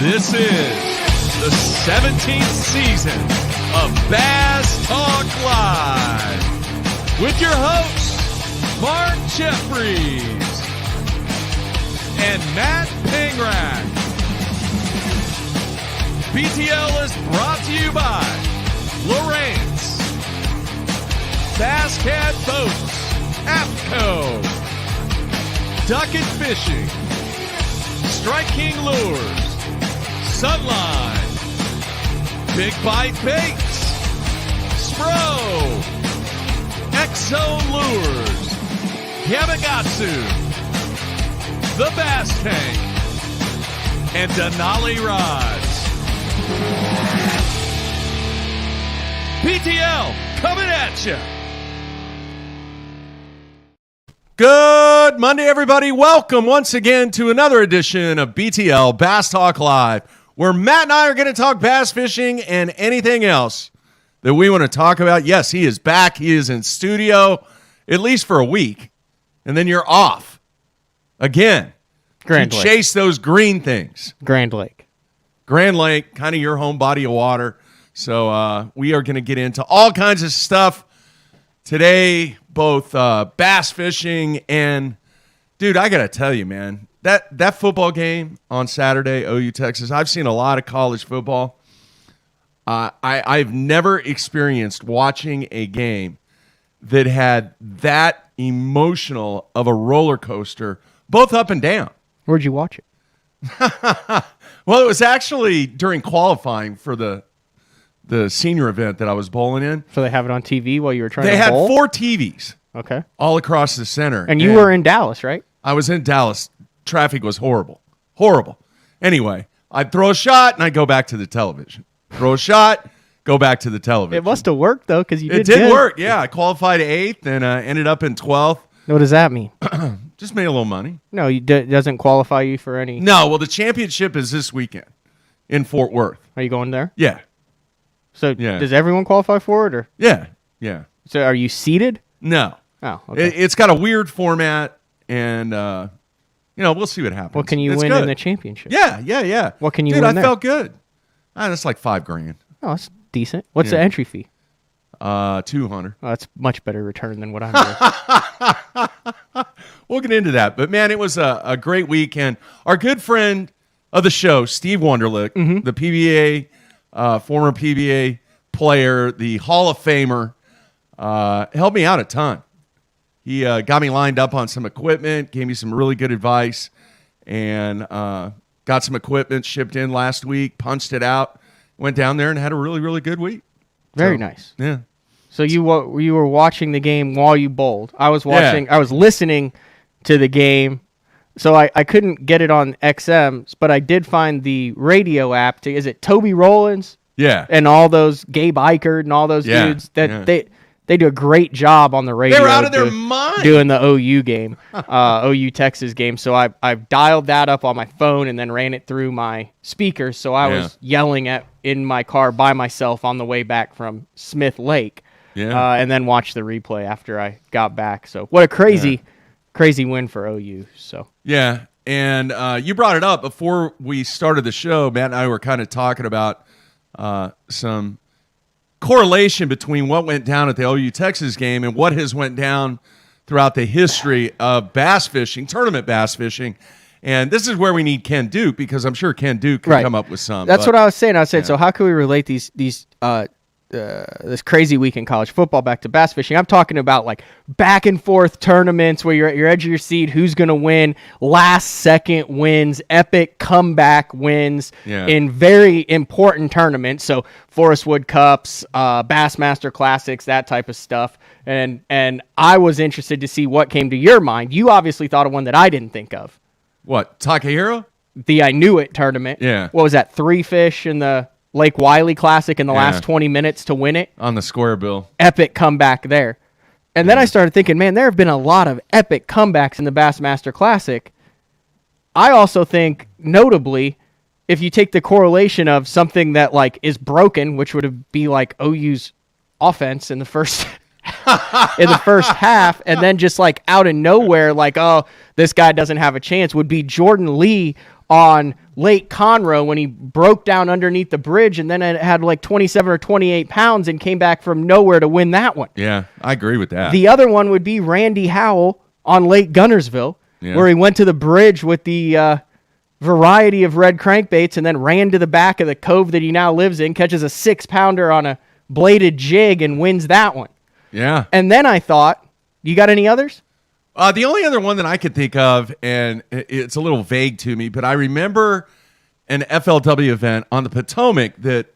This is the 17th season of Bass Talk Live with your hosts, Mark Jeffries and Matt Pingrak. BTL is brought to you by Lawrence, Bass Cat Boats, APCO, Ducket Fishing, Strike King Lures, Sunline, Big Bite Baits, Spro, Exo Lures, Yamagatsu, The Bass Tank, and Denali Rods. BTL coming at you. Good Monday, everybody. Welcome once again to another edition of BTL Bass Talk Live, where Matt and I are going to talk bass fishing and anything else that we want to talk about. Yes, he is back. He is in studio, at least for a week, and then you're off again. Grand Lake. Chase those green things. Grand Lake, kind of your home body of water. So we are going to get into all kinds of stuff today, both bass fishing and, dude, I got to tell you, man, that football game on Saturday, OU Texas, I've seen a lot of college football. I've never experienced watching a game that had that emotional of a roller coaster, both up and down. Where'd you watch it? Well, it was actually during qualifying for the senior event that I was bowling in. So they have it on TV while you were trying to They bowl? had 4 TVs. Okay. All across the center. And you were in Dallas, right? I was in Dallas. Traffic was horrible. Horrible. Anyway, I'd throw a shot and I'd go back to the television. Throw a shot, go back to the television. It must have worked, though, because you did It did good. work, yeah. I qualified 8th and ended up in 12th. What does that mean? Just made a little money. No, it doesn't qualify you for any... No, well, the championship is this weekend in Fort Worth. Are you going there? Yeah. So Yeah. does everyone qualify for it? Or Yeah. so are you seated? No. Oh, okay. It's got a weird format, and we'll see what happens. What can you It's win good. in the championship? Yeah. What can you Dude, win I there? felt good. That's like $5,000. Oh, that's decent. What's Yeah. the entry fee? 200. Oh, that's much better return than what I'm doing. We'll get into that. But, man, it was a great weekend. Our good friend of the show, Steve Wunderlich, the PBA, former PBA player, the Hall of Famer, helped me out a ton. He got me lined up on some equipment, gave me some really good advice, and got some equipment shipped in last week, punched it out, went down there and had a really, really good week. Very nice. Yeah. So you were watching the game while you bowled. I was watching. Yeah. I was listening to the game, so I couldn't get it on XM, but I did find the radio app. Is it Toby Rowlands? Yeah. And all those Gabe Eichert and all those dudes that they do a great job on the radio. They're out of their mind doing the OU game, OU Texas game. So I've dialed that up on my phone and then ran it through my speakers. So I was yelling in my car by myself on the way back from Smith Lake. Yeah. And then watch the replay after I got back. So what a crazy win for OU. So yeah, and you brought it up before we started the show. Matt and I were kind of talking about some correlation between what went down at the OU Texas game and what has went down throughout the history of bass fishing, tournament bass fishing. And this is where we need Ken Duke, because I'm sure Ken Duke can come up with some. That's what I was saying. I said, so how can we relate these this crazy week in college football back to bass fishing? I'm talking about like back and forth tournaments where you're at your edge of your seat, who's going to win, last second wins, epic comeback wins in very important tournaments. So Forest Wood Cups, Bassmaster Classics, that type of stuff. And I was interested to see what came to your mind. You obviously thought of one that I didn't think of. What, Takahiro? The I Knew It tournament. Yeah. What was that, 3 fish in the Lake Wiley Classic in the last 20 minutes to win it? On the square bill. Epic comeback there. And then I started thinking, man, there have been a lot of epic comebacks in the Bassmaster Classic. I also think, notably, if you take the correlation of something that like is broken, which would be like OU's offense in the first half, and then just like out of nowhere, like, oh, this guy doesn't have a chance, would be Jordan Lee on Lake Conroe when he broke down underneath the bridge and then it had like 27 or 28 pounds and came back from nowhere to win that one. Yeah, I agree with that. The other one would be Randy Howell on Lake Gunnersville, where he went to the bridge with the variety of red crankbaits and then ran to the back of the cove that he now lives in, catches a 6-pounder on a bladed jig and wins that one. Yeah. And then I thought, you got any others? The only other one that I could think of, and it's a little vague to me, but I remember an FLW event on the Potomac that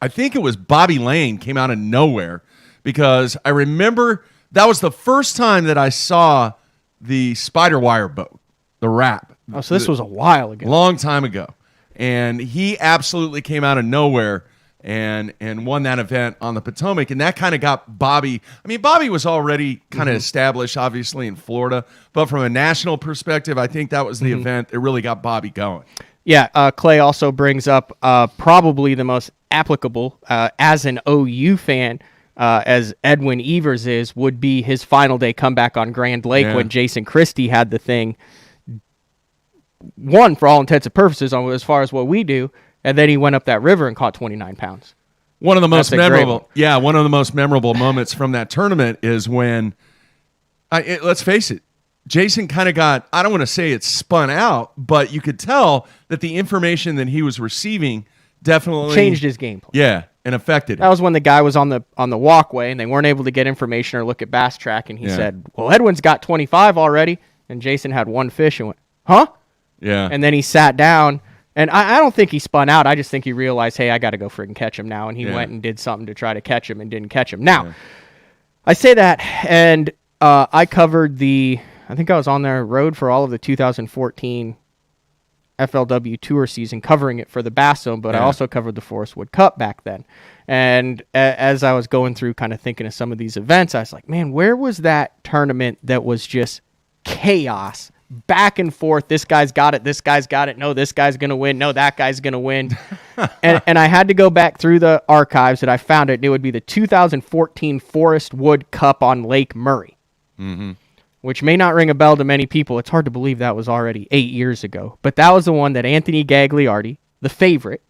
I think it was Bobby Lane came out of nowhere, because I remember that was the first time that I saw the spider wire boat, the wrap. Oh, so this was a while ago. Long time ago. And he absolutely came out of nowhere and won that event on the Potomac. And that kind of got Bobby. I mean, Bobby was already kind of established, obviously, in Florida. But from a national perspective, I think that was the event that really got Bobby going. Yeah, Clay also brings up probably the most applicable as an OU fan, as Edwin Evers is, would be his final day comeback on Grand Lake when Jason Christie had the thing won for all intents and purposes on as far as what we do, and then he went up that river and caught 29 pounds. One of the most memorable, one of the most memorable moments from that tournament is when, let's face it, Jason kind of got, I don't want to say it spun out, but you could tell that the information that he was receiving definitely changed his game plan. Yeah, and affected That was when the guy was on the walkway and they weren't able to get information or look at Bass Track, and he said, well, Edwin's got 25 already, and Jason had one fish and went, huh? Yeah. And then he sat down, and I don't think he spun out. I just think he realized, hey, I got to go freaking catch him now, and he went and did something to try to catch him and didn't catch him. Now, I say that, and I covered I think I was on the road for all of the 2014 FLW Tour season, covering it for the Bass Zone, but I also covered the Forest Wood Cup back then. And as I was going through kind of thinking of some of these events, I was like, man, where was that tournament that was just chaos, back and forth? This guy's got it. This guy's got it. No, this guy's going to win. No, that guy's going to win. and I had to go back through the archives that I found it. And it would be the 2014 Forest Wood Cup on Lake Murray. Mm-hmm. Which may not ring a bell to many people. It's hard to believe that was already 8 years ago. But that was the one that Anthony Gagliardi, the favorite,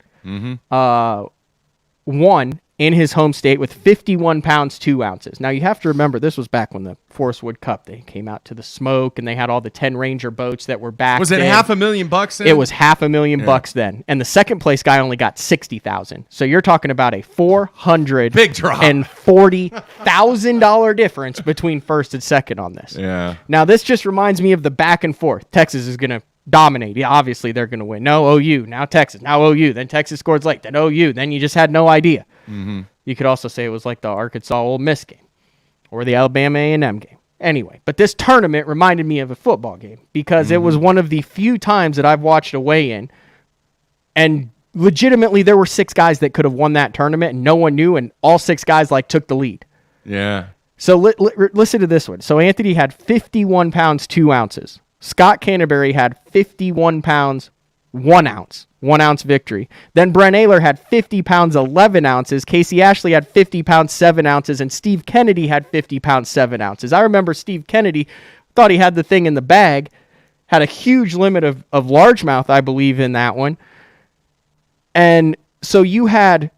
won in his home state with 51 pounds, 2 ounces. Now, you have to remember, this was back when the Forest Wood Cup, they came out to the smoke, and they had all the 10 Ranger boats that were back Was it then. $500,000 then? It was $500,000 then. And the second place guy only got 60,000. So you're talking about a $440,000 difference between first and second on this. Yeah. Now, this just reminds me of the back and forth. Texas is going to dominate. Yeah, obviously, they're going to win. No, OU. Now Texas. Now OU. Then Texas scores late. Then OU. Then you just had no idea. Mm-hmm. You could also say it was like the Arkansas-Ole Miss game or the Alabama A&M game. Anyway, but this tournament reminded me of a football game because it was one of the few times that I've watched a weigh-in, and legitimately there were 6 guys that could have won that tournament, and no one knew, and all 6 guys took the lead. Yeah. So listen to this one. So Anthony had 51 pounds, 2 ounces. Scott Canterbury had 51 pounds, 1 ounce. 1 ounce victory. Then Brent Ayler had 50 pounds, 11 ounces. Casey Ashley had 50 pounds, 7 ounces. And Steve Kennedy had 50 pounds, 7 ounces. I remember Steve Kennedy thought he had the thing in the bag, had a huge limit of largemouth, I believe, in that one. And so you had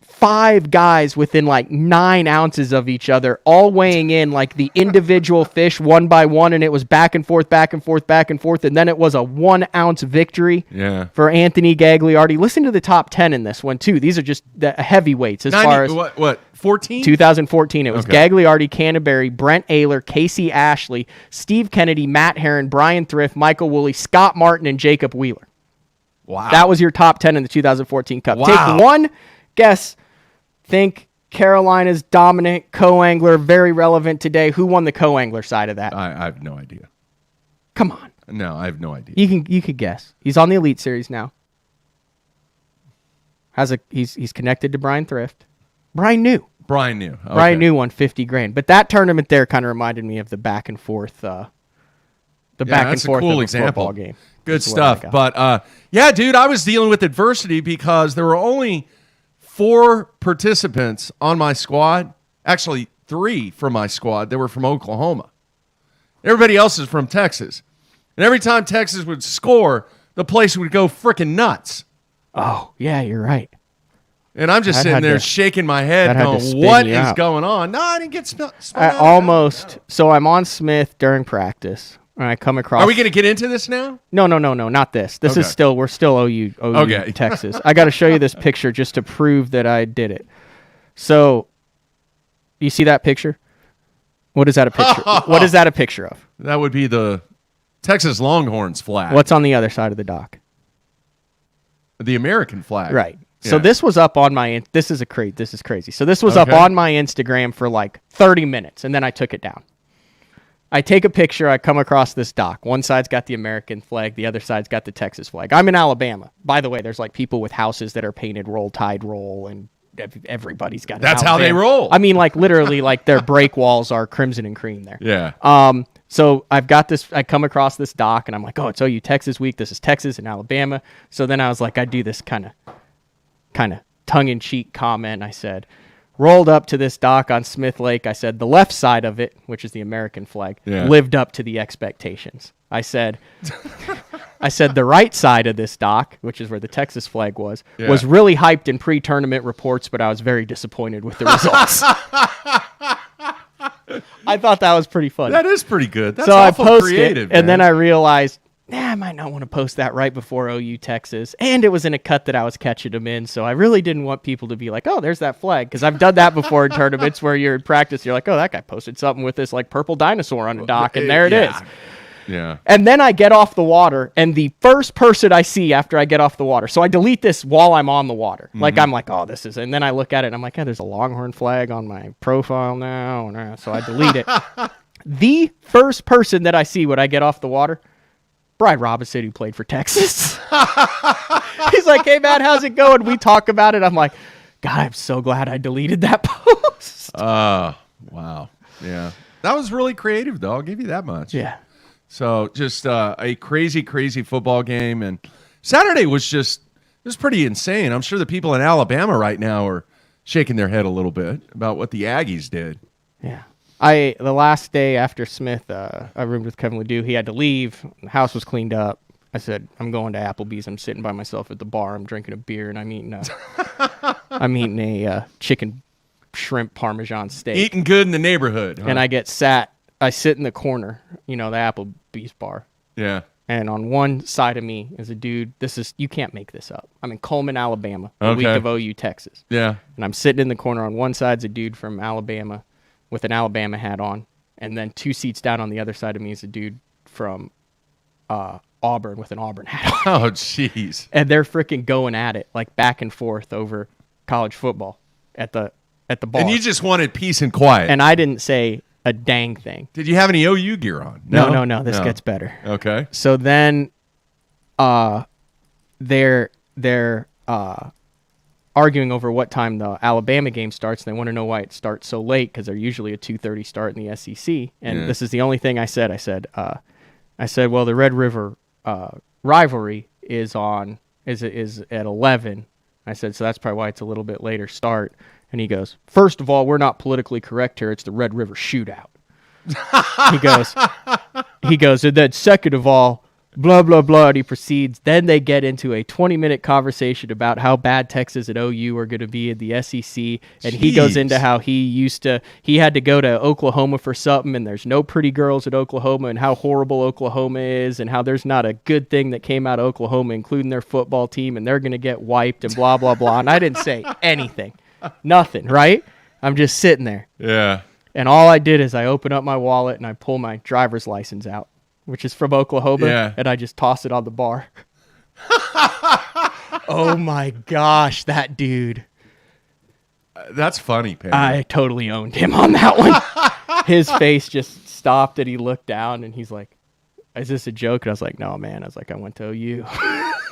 5 guys within 9 ounces of each other, all weighing in the individual fish one by one, and it was back and forth, back and forth, back and forth, and then it was a 1 ounce victory for Anthony Gagliardi. Listen to the top 10 in this one, too. These are just the heavyweights as far as... What, 14? 2014. It was Gagliardi, Canterbury, Brent Ayler, Casey Ashley, Steve Kennedy, Matt Herron, Brian Thrift, Michael Woolley, Scott Martin, and Jacob Wheeler. Wow. That was your top 10 in the 2014 Cup. Wow. Take one guess. Think Carolina's dominant co-angler, very relevant today. Who won the co-angler side of that? I have no idea. Come on. No, I have no idea. You could guess. He's on the Elite Series now. He's connected to Brian Thrift. Brian New. Okay. Brian New won $50,000. But that tournament there kind of reminded me of the back and forth. Back and forth cool of a example. football game. Good stuff. But dude, I was dealing with adversity because there were only 4 participants on my squad, actually 3 from my squad that were from Oklahoma. Everybody else is from Texas. And every time Texas would score, the place would go freaking nuts. Oh, yeah, you're right. And I'm just That sitting had there to- shaking my head that had to going, spin what you is out. going on? No, I didn't get spun I out. almost. So I'm on Smith during practice, and I come across. Are we going to get into this now? No, not this. This is Okay. still. We're still OU Okay. Texas. I got to show you this picture just to prove that I did it. So, you see that picture? What is that a picture? What is that a picture of? That would be the Texas Longhorns flag. What's on the other side of the dock? The American flag. Right. So Yeah. this was up on my. This is crazy. So this was up Okay. on my Instagram for like 30 minutes, and then I took it down. I take a picture. I come across this dock. One side's got the American flag. The other side's got the Texas flag. I'm in Alabama. By the way, there's like people with houses that are painted Roll Tide Roll, and everybody's got. That's how they roll. I mean, like literally, like their break walls are crimson and cream there. Yeah. So I've got this. I come across this dock, and I'm like, oh, it's OU Texas week. This is Texas and Alabama. So then I was like, I do this kind of tongue-in-cheek comment. I said, rolled up to this dock on Smith Lake. I said, the left side of it, which is the American flag, Yeah. lived up to the expectations. I said, the right side of this dock, which is where the Texas flag was really hyped in pre-tournament reports, but I was very disappointed with the results. I thought that was pretty funny. That is pretty good. That's So I awful posted creative, it, and man. then I realized, I might not want to post that right before OU Texas. And it was in a cut that I was catching them in, so I really didn't want people to be like, oh, there's that flag. Because I've done that before in tournaments where you're in practice. You're like, oh, that guy posted something with this like purple dinosaur on the dock, and there it is. Yeah. And then I get off the water, and the first person I see after I get off the water, so I delete this while I'm on the water. Like, I'm like, oh, this is, and then I look at it, and I'm like, there's a Longhorn flag on my profile now. And, so I delete it. The first person that I see when I get off the water, Bride Robinson, who played for Texas. He's like, hey, man, how's it going? We talk about it. I'm like, God, I'm so glad I deleted that post. Wow. Yeah. That was really creative, though. I'll give you that much. Yeah. So just a crazy, crazy football game. And Saturday was just, it was pretty insane. I'm sure the people in Alabama right now are shaking their head a little bit about what the Aggies did. Yeah. The last day after Smith, I roomed with Kevin Ledoux. He had to leave. The house was cleaned up. I said, I'm going to Applebee's. I'm sitting by myself at the bar. I'm drinking a beer, and I'm eating a chicken shrimp Parmesan steak. Eating good in the neighborhood. Huh? And I sit in the corner, the Applebee's bar. Yeah. And on one side of me is a dude. You can't make this up. I'm in Coleman, Alabama, the week Okay. of OU Texas. Yeah. And I'm sitting in the corner. On one side's a dude from Alabama with an Alabama hat on. And then 2 seats down on the other side of me is a dude from Auburn with an Auburn hat on. Oh, jeez. And they're freaking going at it, like back and forth over college football at the bar. And you just wanted peace and quiet. And I didn't say a dang thing. Did you have any OU gear on? No. This gets better. Okay. So then, they're arguing over what time the Alabama game starts. And they want to know why it starts so late because they're usually a 2:30 start in the SEC. And this is the only thing I said. I said, well, the Red River rivalry is at 11. I said, so that's probably why it's a little bit later start. And he goes, first of all, we're not politically correct here. It's the Red River shootout. He goes, and then second of all, blah, blah, blah. And he proceeds. Then they get into a 20-minute conversation about how bad Texas and OU are going to be in the SEC. And he goes into how he had to go to Oklahoma for something, and there's no pretty girls at Oklahoma, and how horrible Oklahoma is, and how there's not a good thing that came out of Oklahoma, including their football team, and they're going to get wiped, and blah, blah, blah. And I didn't say anything. Nothing, right? I'm just sitting there. Yeah. And all I did is I open up my wallet and I pull my driver's license out, which is from Oklahoma, and I just toss it on the bar. Oh my gosh, that dude. That's funny, Pam. I totally owned him on that one. His face just stopped and he looked down and he's like, is this a joke? And I was like, no, man. I was like, I went to OU.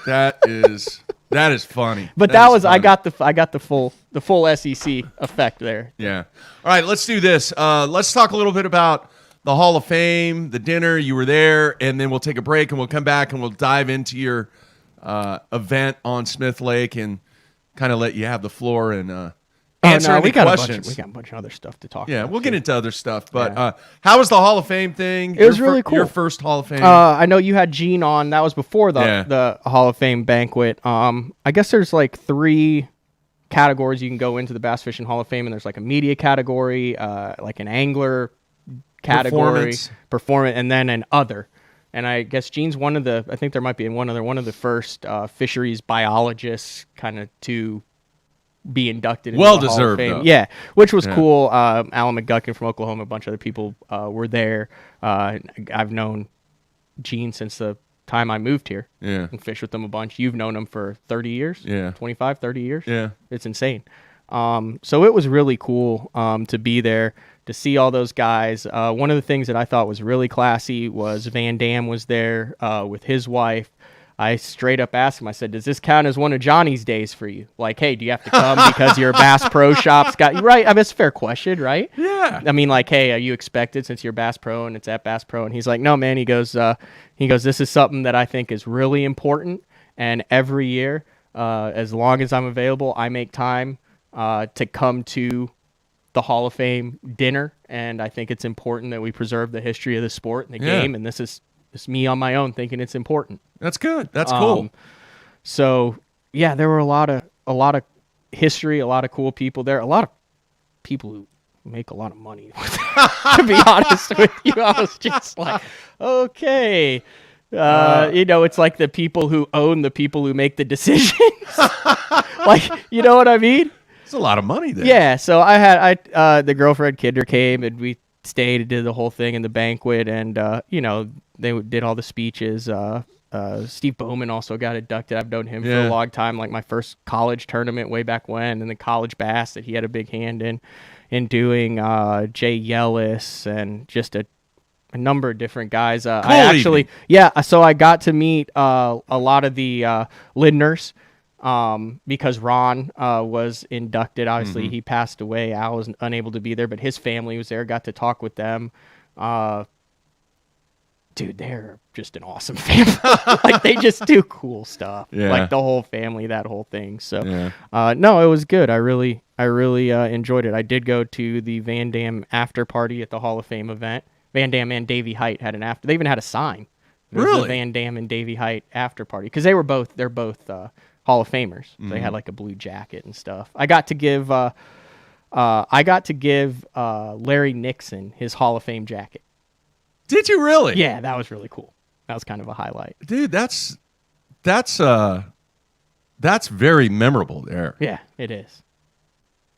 That is funny. But that is I funny. got the full SEC effect there. Yeah. All right, let's do this. Let's talk a little bit about the Hall of Fame, the dinner. You were there, and then we'll take a break, and we'll come back, and we'll dive into your event on Smith Lake and kind of let you have the floor and answer any we got questions. we got a bunch of other stuff to talk Yeah, about. we'll get too. into other stuff. But how was the Hall of Fame thing? It was really cool. Your first Hall of Fame. I know you had Gene on. That was before Yeah. the Hall of Fame banquet. I guess there's like 3 categories you can go into the Bass Fishing Hall of Fame, and there's like a media category, like an angler category, performance, and then an other. And I guess Gene's one of the. I think there might be one of the first fisheries biologists kind of to be inducted into the Hall of Well-deserved, Fame. though. Yeah, which was cool. Alan McGuckin from Oklahoma, a bunch of other people were there. I've known Gene since the time I moved here. Yeah. And fished with them a bunch. You've known him for 30 years? Yeah. 25, 30 years? Yeah. It's insane. So it was really cool to be there, to see all those guys. One of the things that I thought was really classy was Van Dam was there with his wife. I straight up asked him, I said, does this count as one of Johnny's days for you? Like, hey, do you have to come because your Bass Pro Shop's got you? Right? I mean, it's a fair question, right? Yeah. I mean, like, hey, are you expected since you're Bass Pro and it's at Bass Pro? And he's like, no, man. He goes, this is something that I think is really important. And every year, as long as I'm available, I make time to come to the Hall of Fame dinner. And I think it's important that we preserve the history of the sport and the game. And this is me on my own thinking it's important. That's good. That's cool. So yeah, there were a lot of history, a lot of cool people there, a lot of people who make a lot of money. To be honest with you, I was just like, okay, it's like the people who own the people who make the decisions. Like, you know what I mean? It's a lot of money there. Yeah. So the girlfriend Kinder came and we stayed and did the whole thing in the banquet, and they did all the speeches. Steve Bowman also got inducted. I've known him for a long time, like my first college tournament way back when, and the college bass that he had a big hand in doing. Jay Yellis and just a number of different guys. So I got to meet a lot of the Lindners. Because Ron was inducted. Obviously, he passed away. Al was unable to be there, but his family was there. Got to talk with them. Dude, they're just an awesome family. Like, they just do cool stuff. Yeah. Like, the whole family, that whole thing. So, no, it was good. I really enjoyed it. I did go to the Van Dam after party at the Hall of Fame event. Van Dam and Davey Height had an after. They even had a sign. It was Really? the Van Dam and Davey Height after party, because they're both Hall of Famers. They had like a blue jacket and stuff. I got to give Larry Nixon his Hall of Fame jacket. Did you really? Yeah, that was really cool. That was kind of a highlight. Dude, that's very memorable there. Yeah, it is.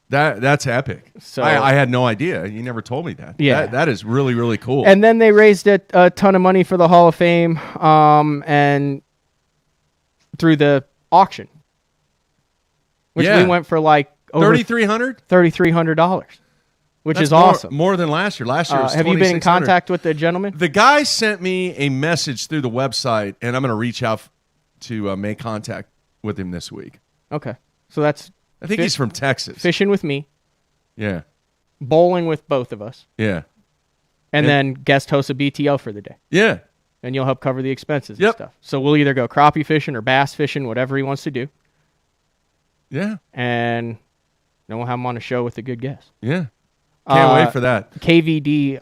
That's epic. So I had no idea. You never told me that. Yeah. That is really, really cool. And then they raised a ton of money for the Hall of Fame, and through the auction, which we went for like over $3,300, which is awesome. More than last year. Last year was have you been in $2,600. contact with the gentleman? The guy sent me a message through the website, and I'm going to reach out to make contact with him this week. Okay, so that's I think he's from Texas. fishing with me, Yeah. bowling with both of us, Yeah. and then guest host a BTL for the day. Yeah. And you'll help cover the expenses and Yep. stuff. So we'll either go crappie fishing or bass fishing, whatever he wants to do. Yeah. And then we'll have him on a show with a good guest. Yeah. Can't wait for that. KVD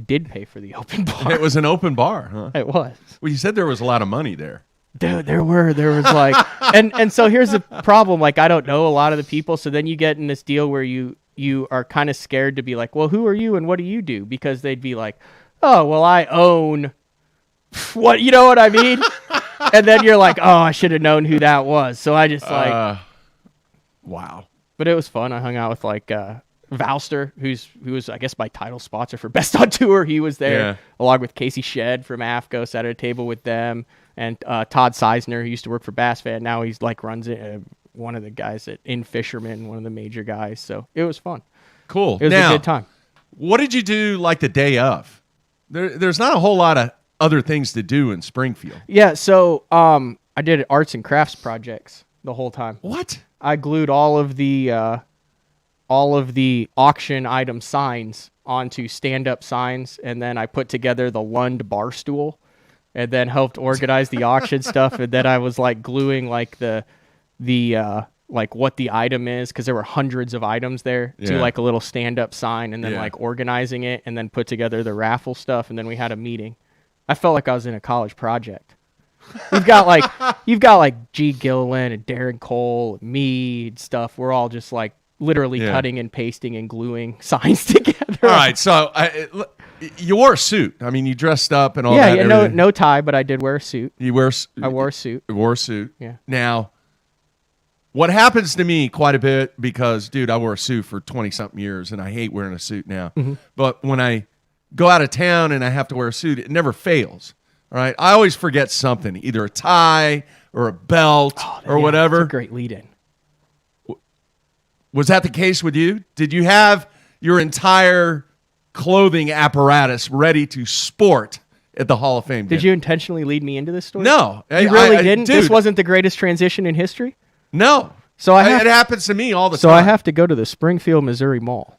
did pay for the open bar. It was an open bar, huh? It was. Well, you said there was a lot of money there. Dude, there was like, and so here's the problem. Like, I don't know a lot of the people. So then you get in this deal where you are kind of scared to be like, well, who are you and what do you do? Because they'd be like, oh, well, I own what, you know what I mean? And then you're like, oh, I should have known who that was. So I just like, wow. But it was fun. I hung out with like Valster, who was, I guess, my title sponsor for Best on Tour. He was there, along with Casey Shedd from AFCO, sat at a table with them, and Todd Seisner, who used to work for Bass Fan. Now he's like runs it, one of the guys in Fisherman, one of the major guys. So it was fun. Cool. It was a good time. What did you do like the day of? There's not a whole lot of other things to do in Springfield. Yeah, so I did arts and crafts projects the whole time. What? I glued all of the auction item signs onto stand-up signs, and then I put together the Lund bar stool, and then helped organize the auction stuff, and then I was like gluing like the like what the item is, because there were hundreds of items there, to Yeah. like a little stand-up sign, and then Yeah. like organizing it, and then put together the raffle stuff, and then we had a meeting. I felt like I was in a college project. You've got like G. Gilliland and Darren Cole, and me and stuff. We're all just like literally Yeah. cutting and pasting and gluing signs together. All right, so you wore a suit. I mean, you dressed up and all Yeah, that. yeah, no, everything. no tie, but I did wear a suit. You wear. I wore a suit. You wore a suit. Yeah. Now, what happens to me quite a bit, because, dude, I wore a suit for 20-something years, and I hate wearing a suit now. Mm-hmm. But when I go out of town and I have to wear a suit, it never fails. All right, I always forget something, either a tie or a belt or Yeah, whatever. That's a great lead-in. Was that the case with you? Did you have your entire clothing apparatus ready to sport at the Hall of Fame? Did you intentionally lead me into this story? No. You really didn't? Dude, This wasn't the greatest transition in history? No. So It happens to me all the time. So I have to go to the Springfield, Missouri Mall.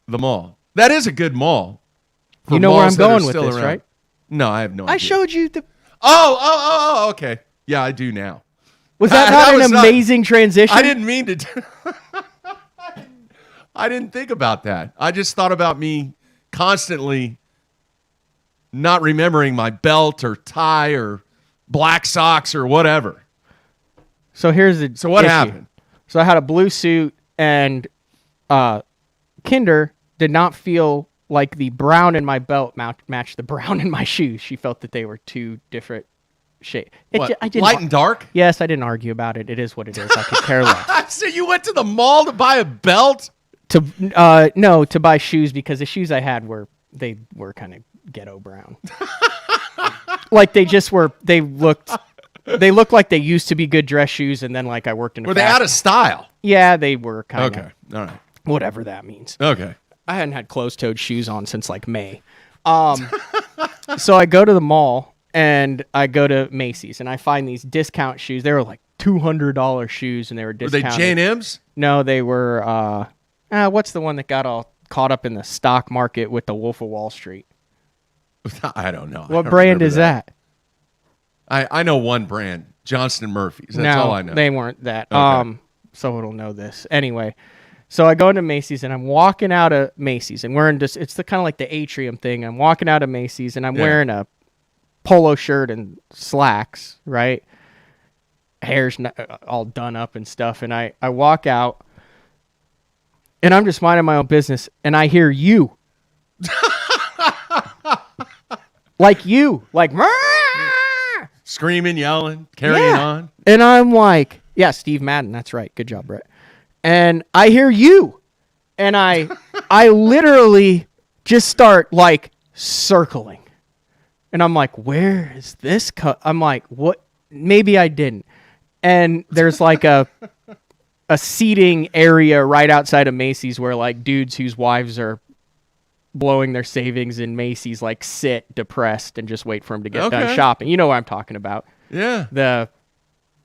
The mall. That is a good mall. for You know where malls I'm that are going with still this, around. right? No, I have no idea. I showed you the... Oh, okay. Yeah, I do now. Was that That not was an not- amazing transition? I didn't mean to. I didn't think about that. I just thought about me constantly not remembering my belt or tie or black socks or whatever. So here's the So what issue. happened? So I had a blue suit, and Kinder did not feel like the brown in my belt matched the brown in my shoes. She felt that they were two different shades. What, light and dark? Yes, I didn't argue about it. It is what it is. I could care less. So you went to the mall to buy a belt? No, to buy shoes, because the shoes I had were kind of ghetto brown. Like they looked like they used to be good dress shoes, and then like I worked in a Were they out of style? Yeah, they were kind of. Okay. All right. Whatever that means. Okay. I hadn't had closed-toed shoes on since like May. So I go to the mall and I go to Macy's and I find these discount shoes. They were like $200 shoes, and they were Were discounted. they J&M's? No, they were. What's the one that got all caught up in the stock market with the Wolf of Wall Street? I don't know. What brand is that? I know one brand, Johnston Murphy's. That's all I know. They weren't that. Okay. So it'll know this anyway. So I go into Macy's and I'm walking out of Macy's and wearing just, it's the kind of like the atrium thing. I'm walking out of Macy's and I'm wearing a polo shirt and slacks, right? Hair's all done up and stuff. And I walk out and I'm just minding my own business and I hear you. Like Screaming, yelling, carrying on. And I'm like, yeah, Steve Madden. That's right. Good job, Brett. And I hear you. And I literally just start like circling. And I'm like, where is this? I'm like, what? Maybe I didn't. And there's like a seating area right outside of Macy's where like dudes whose wives are blowing their savings in Macy's like sit depressed and just wait for him to get done shopping. You know what I'm talking about. Yeah. The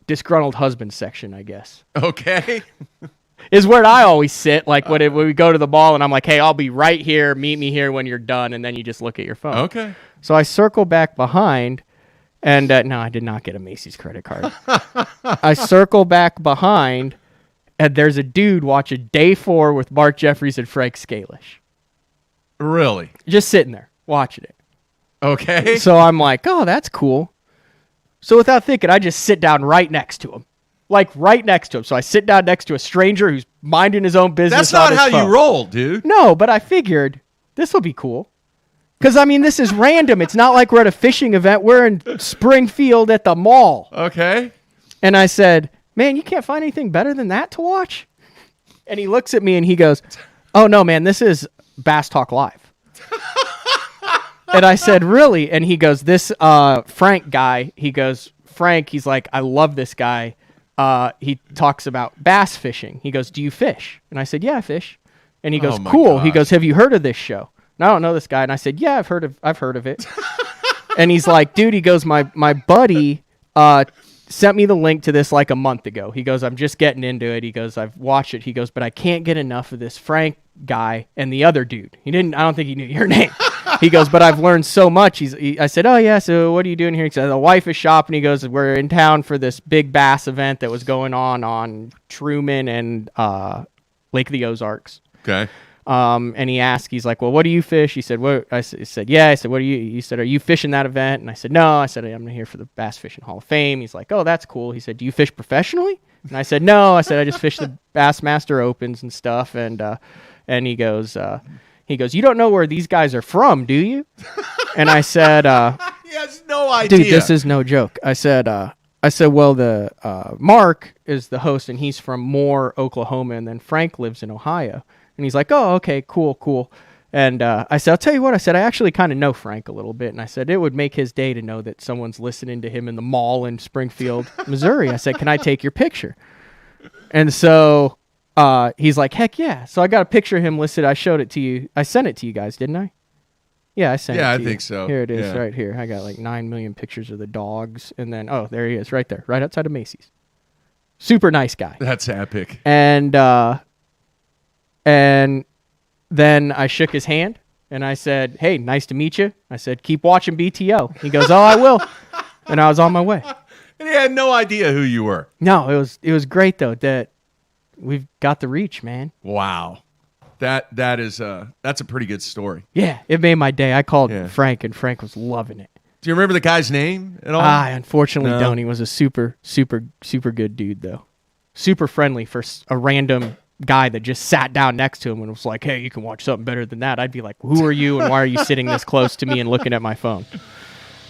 disgruntled husband section, I guess. Okay. Is where I always sit, like when we go to the mall and I'm like, hey, I'll be right here, meet me here when you're done, and then you just look at your phone. Okay. So I circle back behind, and no, I did not get a Macy's credit card. I circle back behind, and there's a dude watching Day 4 with Mark Jeffries and Frank Scalish. Really? Just sitting there, watching it. Okay. So I'm like, oh, that's cool. So without thinking, I just sit down right next to him. Like right next to him. So I sit down next to a stranger who's minding his own business. That's not on his how phone. you roll, dude. No, but I figured this will be cool. Because, I mean, this is random. It's not like we're at a fishing event. We're in Springfield at the mall. Okay. And I said, man, you can't find anything better than that to watch? And he looks at me and he goes, oh, no, man, this is Bass Talk Live. And I said, really? And he goes, this Frank guy, Frank, he's like, I love this guy. He talks about bass fishing. He goes, do you fish? And I said, yeah, I fish. And he goes, Oh my cool. He gosh. goes, have you heard of this show? And I don't know this guy. And I said, yeah, I've heard of it. And he's like, dude, he goes, my buddy sent me the link to this like a month ago. He goes, I'm just getting into it. He goes, I've watched it. He goes, but I can't get enough of this Frank guy and the other dude. I don't think he knew your name. He goes, but I've learned so much. I said, oh, yeah, so what are you doing here? He said, the wife is shopping. He goes, we're in town for this big bass event that was going on Truman and Lake of the Ozarks. Okay. And he asked, he's like, well, what do you fish? He said, what? I said, yeah. I said, what do you? He said, are you fishing that event? And I said, no. I said, I'm here for the Bass Fishing Hall of Fame. He's like, oh, that's cool. He said, do you fish professionally? And I said, no. I said, I just fish the Bassmaster Opens and stuff. And he goes, you don't know where these guys are from, do you? And I said, he has no idea. Dude, this is no joke. I said, well, the Mark is the host, and he's from Moore, Oklahoma, and then Frank lives in Ohio. And he's like, oh, okay, cool. And I said, I'll tell you what. I said, I actually kind of know Frank a little bit. And I said, it would make his day to know that someone's listening to him in the mall in Springfield, Missouri. I said, can I take your picture? And so he's like, heck yeah. So I got a picture of him listed. I showed it to you. I sent it to you guys, didn't I? Yeah, I sent it to you. Yeah, I think so. Here it is right here. I got like 9 million pictures of the dogs. And then, oh, there he is right there, right outside of Macy's. Super nice guy. That's epic. And then I shook his hand, and I said, hey, nice to meet you. I said, keep watching BTL. He goes, oh, I will. And I was on my way. And he had no idea who you were. No, it was great, though, that we've got the reach, man. Wow. That's a pretty good story. Yeah, it made my day. I called Frank, and Frank was loving it. Do you remember the guy's name at all? I unfortunately don't. He was a super, super, super good dude, though. Super friendly for a random guy that just sat down next to him and was like, hey, you can watch something better than that. I'd be like, who are you and why are you sitting this close to me and looking at my phone?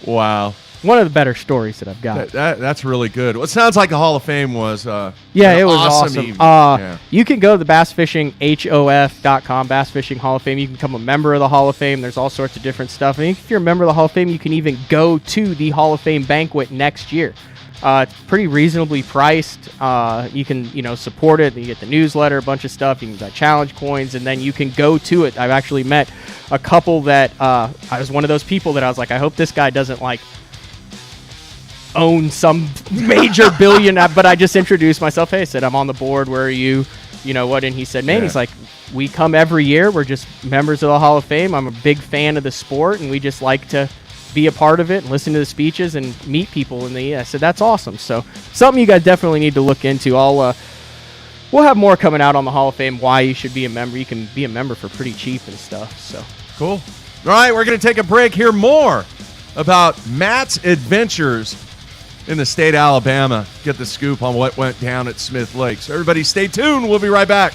Wow. One of the better stories that I've got. That's really good. Well, it sounds like the Hall of Fame was it was awesome. You can go to the bassfishinghof.com, Bass Fishing Hall of Fame. You can become a member of the Hall of Fame. There's all sorts of different stuff. And if you're a member of the Hall of Fame, you can even go to the Hall of Fame banquet next year. It's pretty reasonably priced. You can, support it. You get the newsletter, a bunch of stuff. You can buy challenge coins, and then you can go to it. I've actually met a couple that I was one of those people that I was like, I hope this guy doesn't own some major billion. But I just introduced myself. Hey, I said, I'm on the board. Where are you? You know what? And he said, man, he's like, we come every year. We're just members of the Hall of Fame. I'm a big fan of the sport, and we just like to be a part of it and listen to the speeches and meet people I said, that's awesome. So something you guys definitely need to look into. We'll have more coming out on the Hall of Fame, why you should be a member. You can be a member for pretty cheap and stuff. So cool. All right, we're going to take a break, hear more about Matt's adventures in the state of Alabama. Get the scoop on what went down at Smith Lake. So everybody stay tuned. We'll be right back.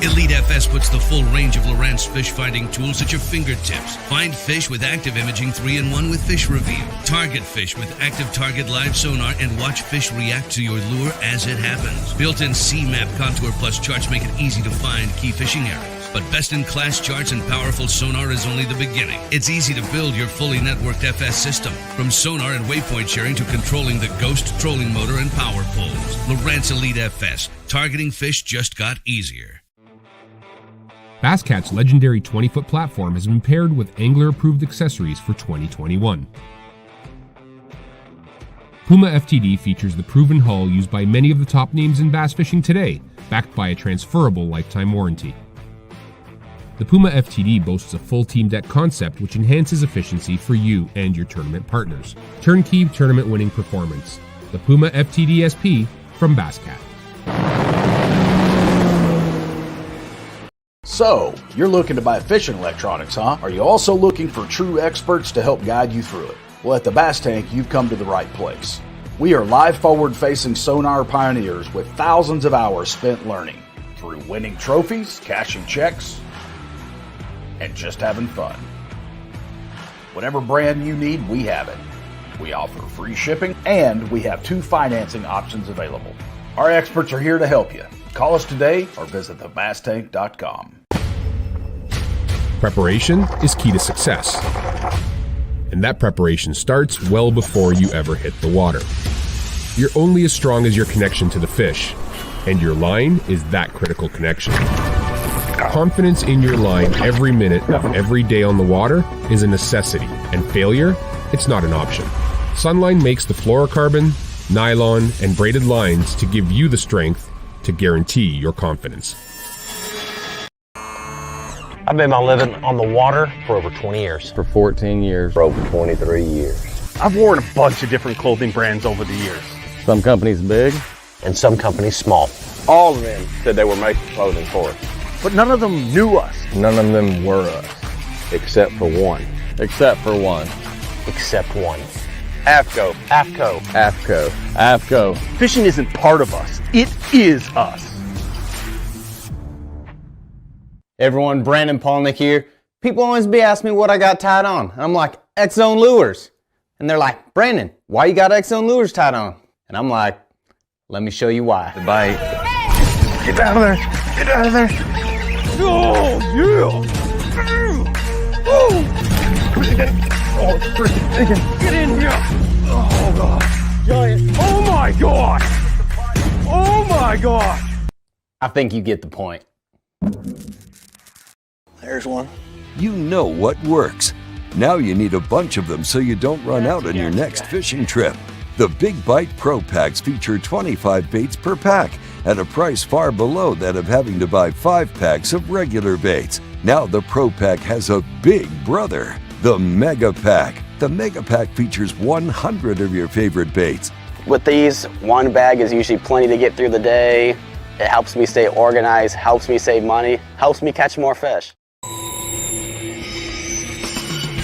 Elite FS puts the full range of Lowrance fish finding tools at your fingertips. Find fish with active imaging 3-in-1 with Fish Reveal. Target fish with active target live sonar and watch fish react to your lure as it happens. Built-in C-Map Contour Plus charts make it easy to find key fishing areas. But best-in-class charts and powerful sonar is only the beginning. It's easy to build your fully networked FS system. From sonar and waypoint sharing to controlling the Ghost trolling motor and power poles. Lowrance Elite FS. Targeting fish just got easier. BassCat's legendary 20-foot platform has been paired with angler-approved accessories for 2021. Puma FTD features the proven hull used by many of the top names in bass fishing today, backed by a transferable lifetime warranty. The Puma FTD boasts a full team deck concept which enhances efficiency for you and your tournament partners. Turnkey tournament-winning performance. The Puma FTD SP from BassCat. So, you're looking to buy fishing electronics, huh? Are you also looking for true experts to help guide you through it? Well, at the Bass Tank, you've come to the right place. We are live forward-facing sonar pioneers with thousands of hours spent learning through winning trophies, cashing checks, and just having fun. Whatever brand you need, we have it. We offer free shipping, and we have 2 financing options available. Our experts are here to help you. Call us today or visit thebasstank.com. Preparation is key to success. And that preparation starts well before you ever hit the water. You're only as strong as your connection to the fish, and your line is that critical connection. Confidence in your line every minute of every day on the water is a necessity, and failure, it's not an option. Sunline makes the fluorocarbon, nylon, and braided lines to give you the strength to guarantee your confidence. I've made my living on the water for over 20 years. For 14 years. For over 23 years. I've worn a bunch of different clothing brands over the years. Some companies big. And some companies small. All of them said they were making clothing for us. But none of them knew us. None of them were us. Except for one. Except for one. Except one. AFCO. AFCO. AFCO. AFCO. Fishing isn't part of us. It is us. Everyone, Brandon Polnick here. People always be asking me what I got tied on. I'm like, X-Zone Lures. And they're like, Brandon, why you got X-Zone Lures tied on? And I'm like, let me show you why. The bite. Get out of there. Get out of there. Oh, yeah. Oh, it's freaking big. Get in here. Oh, God. Giant. Oh, my God. Oh, my God. I think you get the point. There's one. You know what works. Now you need a bunch of them so you don't run out on your next fishing trip. The Big Bite Pro Packs feature 25 baits per pack at a price far below that of having to buy 5 packs of regular baits. Now the Pro Pack has a big brother, the Mega Pack. The Mega Pack features 100 of your favorite baits. With these, one bag is usually plenty to get through the day. It helps me stay organized, helps me save money, helps me catch more fish.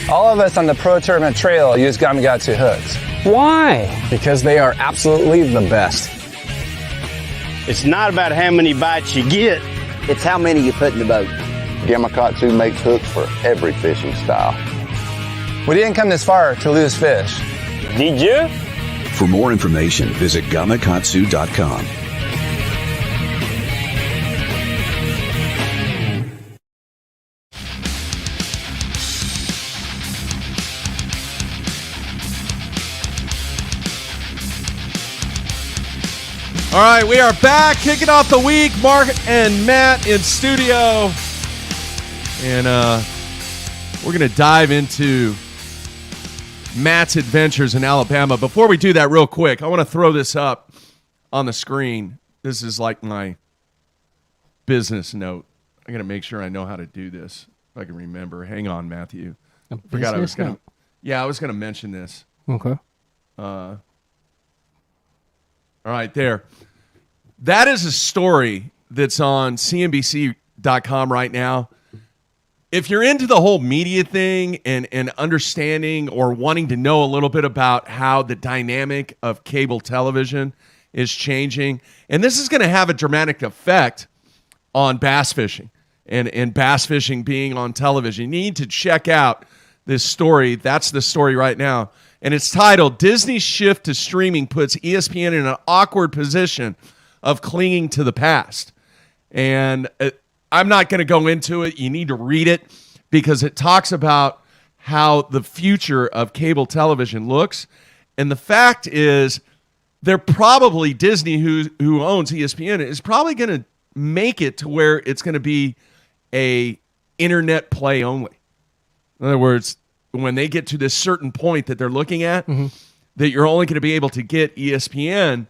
All of us on the Pro Tournament Trail use Gamakatsu hooks. Why? Because they are absolutely the best. It's not about how many bites you get. It's how many you put in the boat. Gamakatsu makes hooks for every fishing style. We didn't come this far to lose fish. Did you? For more information, visit gamakatsu.com. All right, we are back, kicking off the week. Mark and Matt in studio. And we're going to dive into Matt's adventures in Alabama. Before we do that real quick, I want to throw this up on the screen. This is like my business note. I got to make sure I know how to do this, if I can remember. Hang on, Matthew. Forgot I was going to. Yeah, I was going to mention this. Okay. All right, there. That is a story that's on CNBC.com right now. If you're into the whole media thing and understanding or wanting to know a little bit about how the dynamic of cable television is changing, and this is going to have a dramatic effect on bass fishing and bass fishing being on television, you need to check out this story. That's the story right now. And it's titled, Disney's Shift to Streaming Puts ESPN in an Awkward Position of Clinging to the Past. And I'm not going to go into it. You need to read it because it talks about how the future of cable television looks. And the fact is, they're probably, Disney, who owns ESPN, is probably going to make it to where it's going to be a internet play only. In other words, when they get to this certain point that they're looking at, that you're only going to be able to get ESPN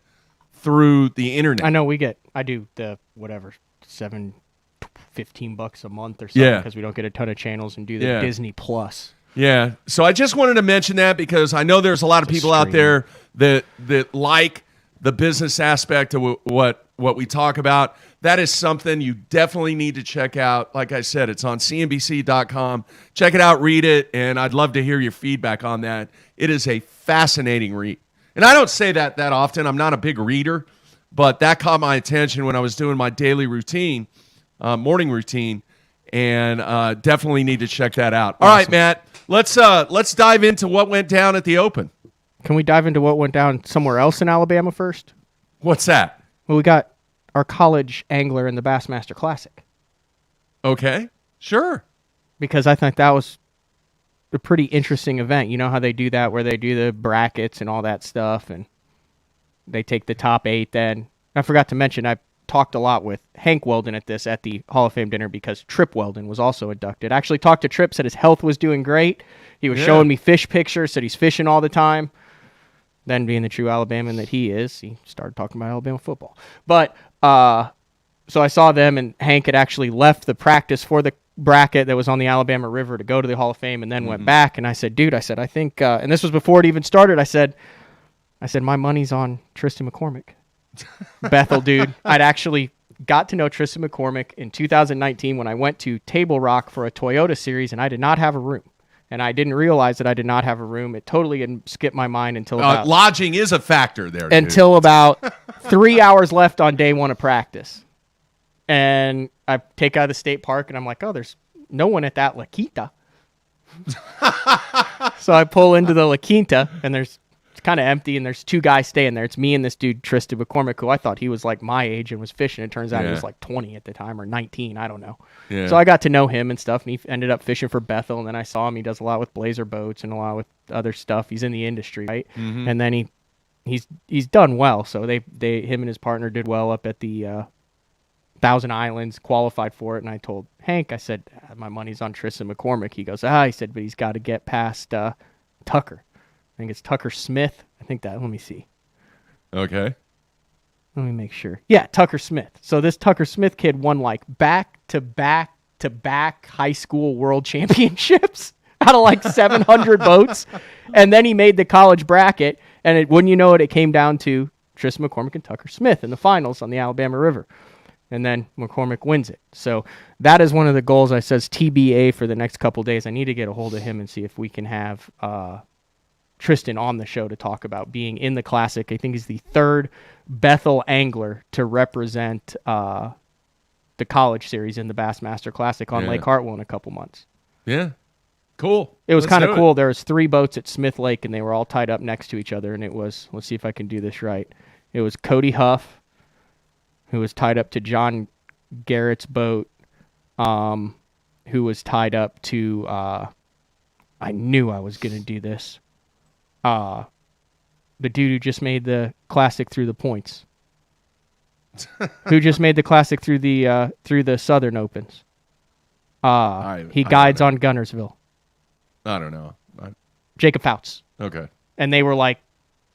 through the internet. I know I do the whatever, $15 a month or something because we don't get a ton of channels and do the Disney Plus. Yeah. So I just wanted to mention that because I know there's a lot of people out there that like the business aspect of what we talk about. That is something you definitely need to check out. Like I said, it's on CNBC.com. Check it out, read it, and I'd love to hear your feedback on that. It is a fascinating read. And I don't say that often. I'm not a big reader, but that caught my attention when I was doing my daily routine, morning routine, and definitely need to check that out. All right, Matt, let's dive into what went down at the Open. Can we dive into what went down somewhere else in Alabama first? What's that? Well, we got our college angler in the Bassmaster Classic. Okay, sure. Because I think that was a pretty interesting event. You know how they do that, where they do the brackets and all that stuff, and they take the top 8 then. I forgot to mention, I talked a lot with Hank Weldon at the Hall of Fame dinner because Trip Weldon was also inducted. I actually talked to Trip, said his health was doing great. He was showing me fish pictures, said he's fishing all the time. then being the true Alabaman that he is, he started talking about Alabama football. But so I saw them, and Hank had actually left the practice for the bracket that was on the Alabama River to go to the Hall of Fame, and then went back. And I said, dude, I think, and this was before it even started. I said, my money's on Tristan McCormick. Bethel, dude. I'd actually got to know Tristan McCormick in 2019 when I went to Table Rock for a Toyota series, and I did not have a room. And I didn't realize that I did not have a room. It totally had skipped my mind until about... lodging is a factor there, dude. Until about 3 hours left on day one of practice. And I take out of the state park, and I'm like, oh, there's no one at that La Quinta. So I pull into the La Quinta, and it's kind of empty, and there's two guys staying there. It's me and this dude, Tristan McCormick, who I thought he was like my age and was fishing. It turns out he was like 20 at the time, or 19, I don't know. Yeah. So I got to know him and stuff, and he ended up fishing for Bethel, and then I saw him. He does a lot with Blazer boats and a lot with other stuff. He's in the industry, right? Mm-hmm. And then he's done well. So him and his partner did well up at the Thousand Islands, qualified for it. And I told Hank, I said, my money's on Tristan McCormick. He goes, he said, but he's got to get past Tucker. I think it's Tucker Smith. Let me see. Okay. Let me make sure. Yeah, Tucker Smith. So this Tucker Smith kid won like back-to-back high school world championships out of like 700 boats. And then he made the college bracket. And wouldn't you know it, it came down to Tristan McCormick and Tucker Smith in the finals on the Alabama River. And then McCormick wins it. So that is one of the goals. I says TBA for the next couple days. I need to get a hold of him and see if we can have Tristan on the show to talk about being in the Classic. I think he's the third Bethel angler to represent the college series in the Bassmaster Classic on Lake Hartwell in a couple months. Yeah. Cool. It was kind of cool. There was 3 boats at Smith Lake, and they were all tied up next to each other. And it was, let's see if I can do this right. It was Cody Huff, who was tied up to John Garrett's boat, who was tied up to, I knew I was going to do this, the dude who just made the Classic through the points. Who just made the Classic through the Southern Opens. He guides on Gunnersville. I don't know. Jacob Fouts. Okay. And they were like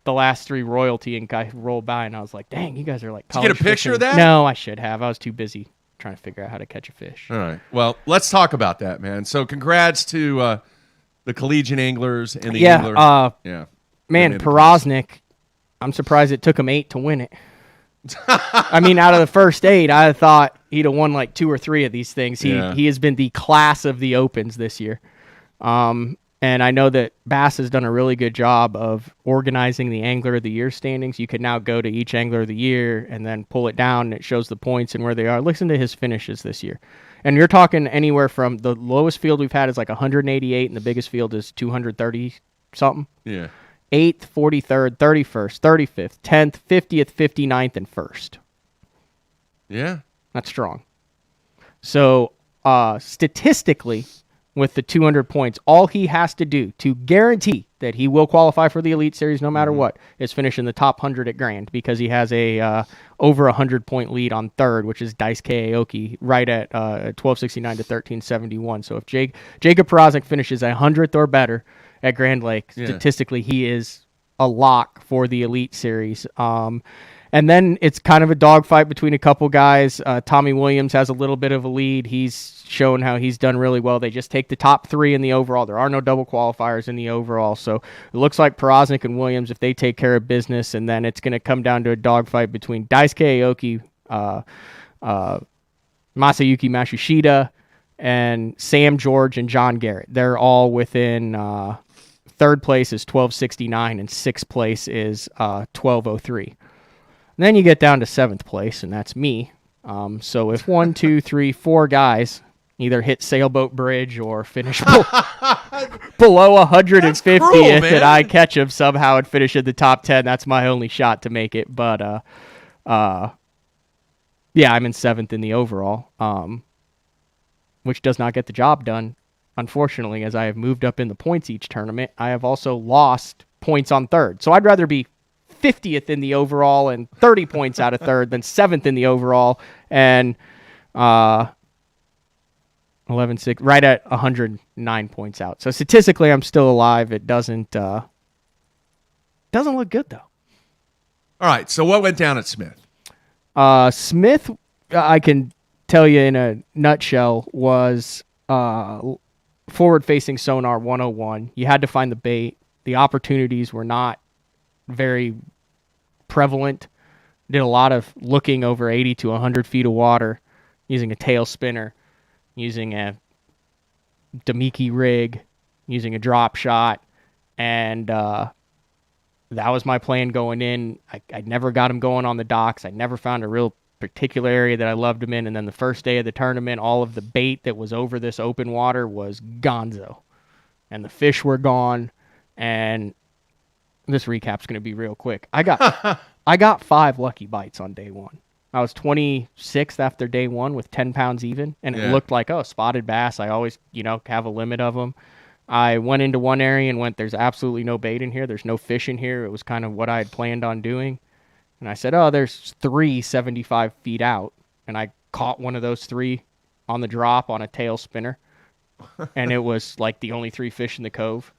the last 3 royalty, and guy rolled by, and I was like, dang, you guys are like college. Did you get a picture fishing. of that? No, I should have. I was too busy trying to figure out how to catch a fish. All right. Well, let's talk about that, man. So congrats to the collegiate anglers and the anglers. Man, Porosnik, I'm surprised it took him 8 to win it. I mean, out of the first 8, I thought he'd have won like 2 or 3 of these things. He has been the class of the Opens this year. And I know that Bass has done a really good job of organizing the Angler of the Year standings. You can now go to each Angler of the Year and then pull it down, and it shows the points and where they are. Listen to his finishes this year. And you're talking anywhere from the lowest field we've had is like 188, and the biggest field is 230-something. Yeah. 8th, 43rd, 31st, 35th, 10th, 50th, 59th, and 1st. Yeah. That's strong. So statistically, with the 200 points, all he has to do to guarantee that he will qualify for the Elite Series no matter what is finish in the top 100 at Grand, because he has a over 100-point lead on third, which is Daisuke Aoki, right at 1269 to 1371. So if Jacob Porosnik finishes 100th or better at Grand Lake, statistically he is a lock for the Elite Series. And then it's kind of a dogfight between a couple guys. Tommy Williams has a little bit of a lead. He's shown how he's done really well. They just take the top 3 in the overall. There are no double qualifiers in the overall. So it looks like Porosnik and Williams, if they take care of business, and then it's going to come down to a dogfight between Daisuke Aoki, Masayuki Matsushita, and Sam George and John Garrett. They're all within... 3rd place is 1269, and 6th place is 1203. And then you get down to 7th place, and that's me. So if 1, 2, 3, 4 guys either hit Sailboat Bridge or finish below 150th, and I catch them somehow and finish in the top 10, that's my only shot to make it. But I'm in 7th in the overall, which does not get the job done. Unfortunately, as I have moved up in the points each tournament, I have also lost points on 3rd. So I'd rather be 50th in the overall and 30 points out of 3rd than 7th in the overall and 11-6, right at 109 points out. So statistically, I'm still alive. It doesn't Doesn't look good, though. All right, so what went down at Smith? Smith, I can tell you in a nutshell, was forward-facing sonar 101. You had to find the bait. The opportunities were not very prevalent. Did a lot of looking over 80 to 100 feet of water, using a tail spinner, using a Demiki rig, using a drop shot, and that was my plan going in. I never got him going on the docks. I never found a real particular area that I loved him in, and then the first day of the tournament, all of the bait that was over this open water was gonzo, and the fish were gone, and this recap's going to be real quick. I got 5 lucky bites on day 1. I was 26th after day 1 with 10 pounds even, and it looked like, spotted bass. I always, have a limit of them. I went into one area and went, there's absolutely no bait in here. There's no fish in here. It was kind of what I had planned on doing. And I said, there's 3 75 feet out. And I caught one of those 3 on the drop on a tail spinner. And it was like the only 3 fish in the cove.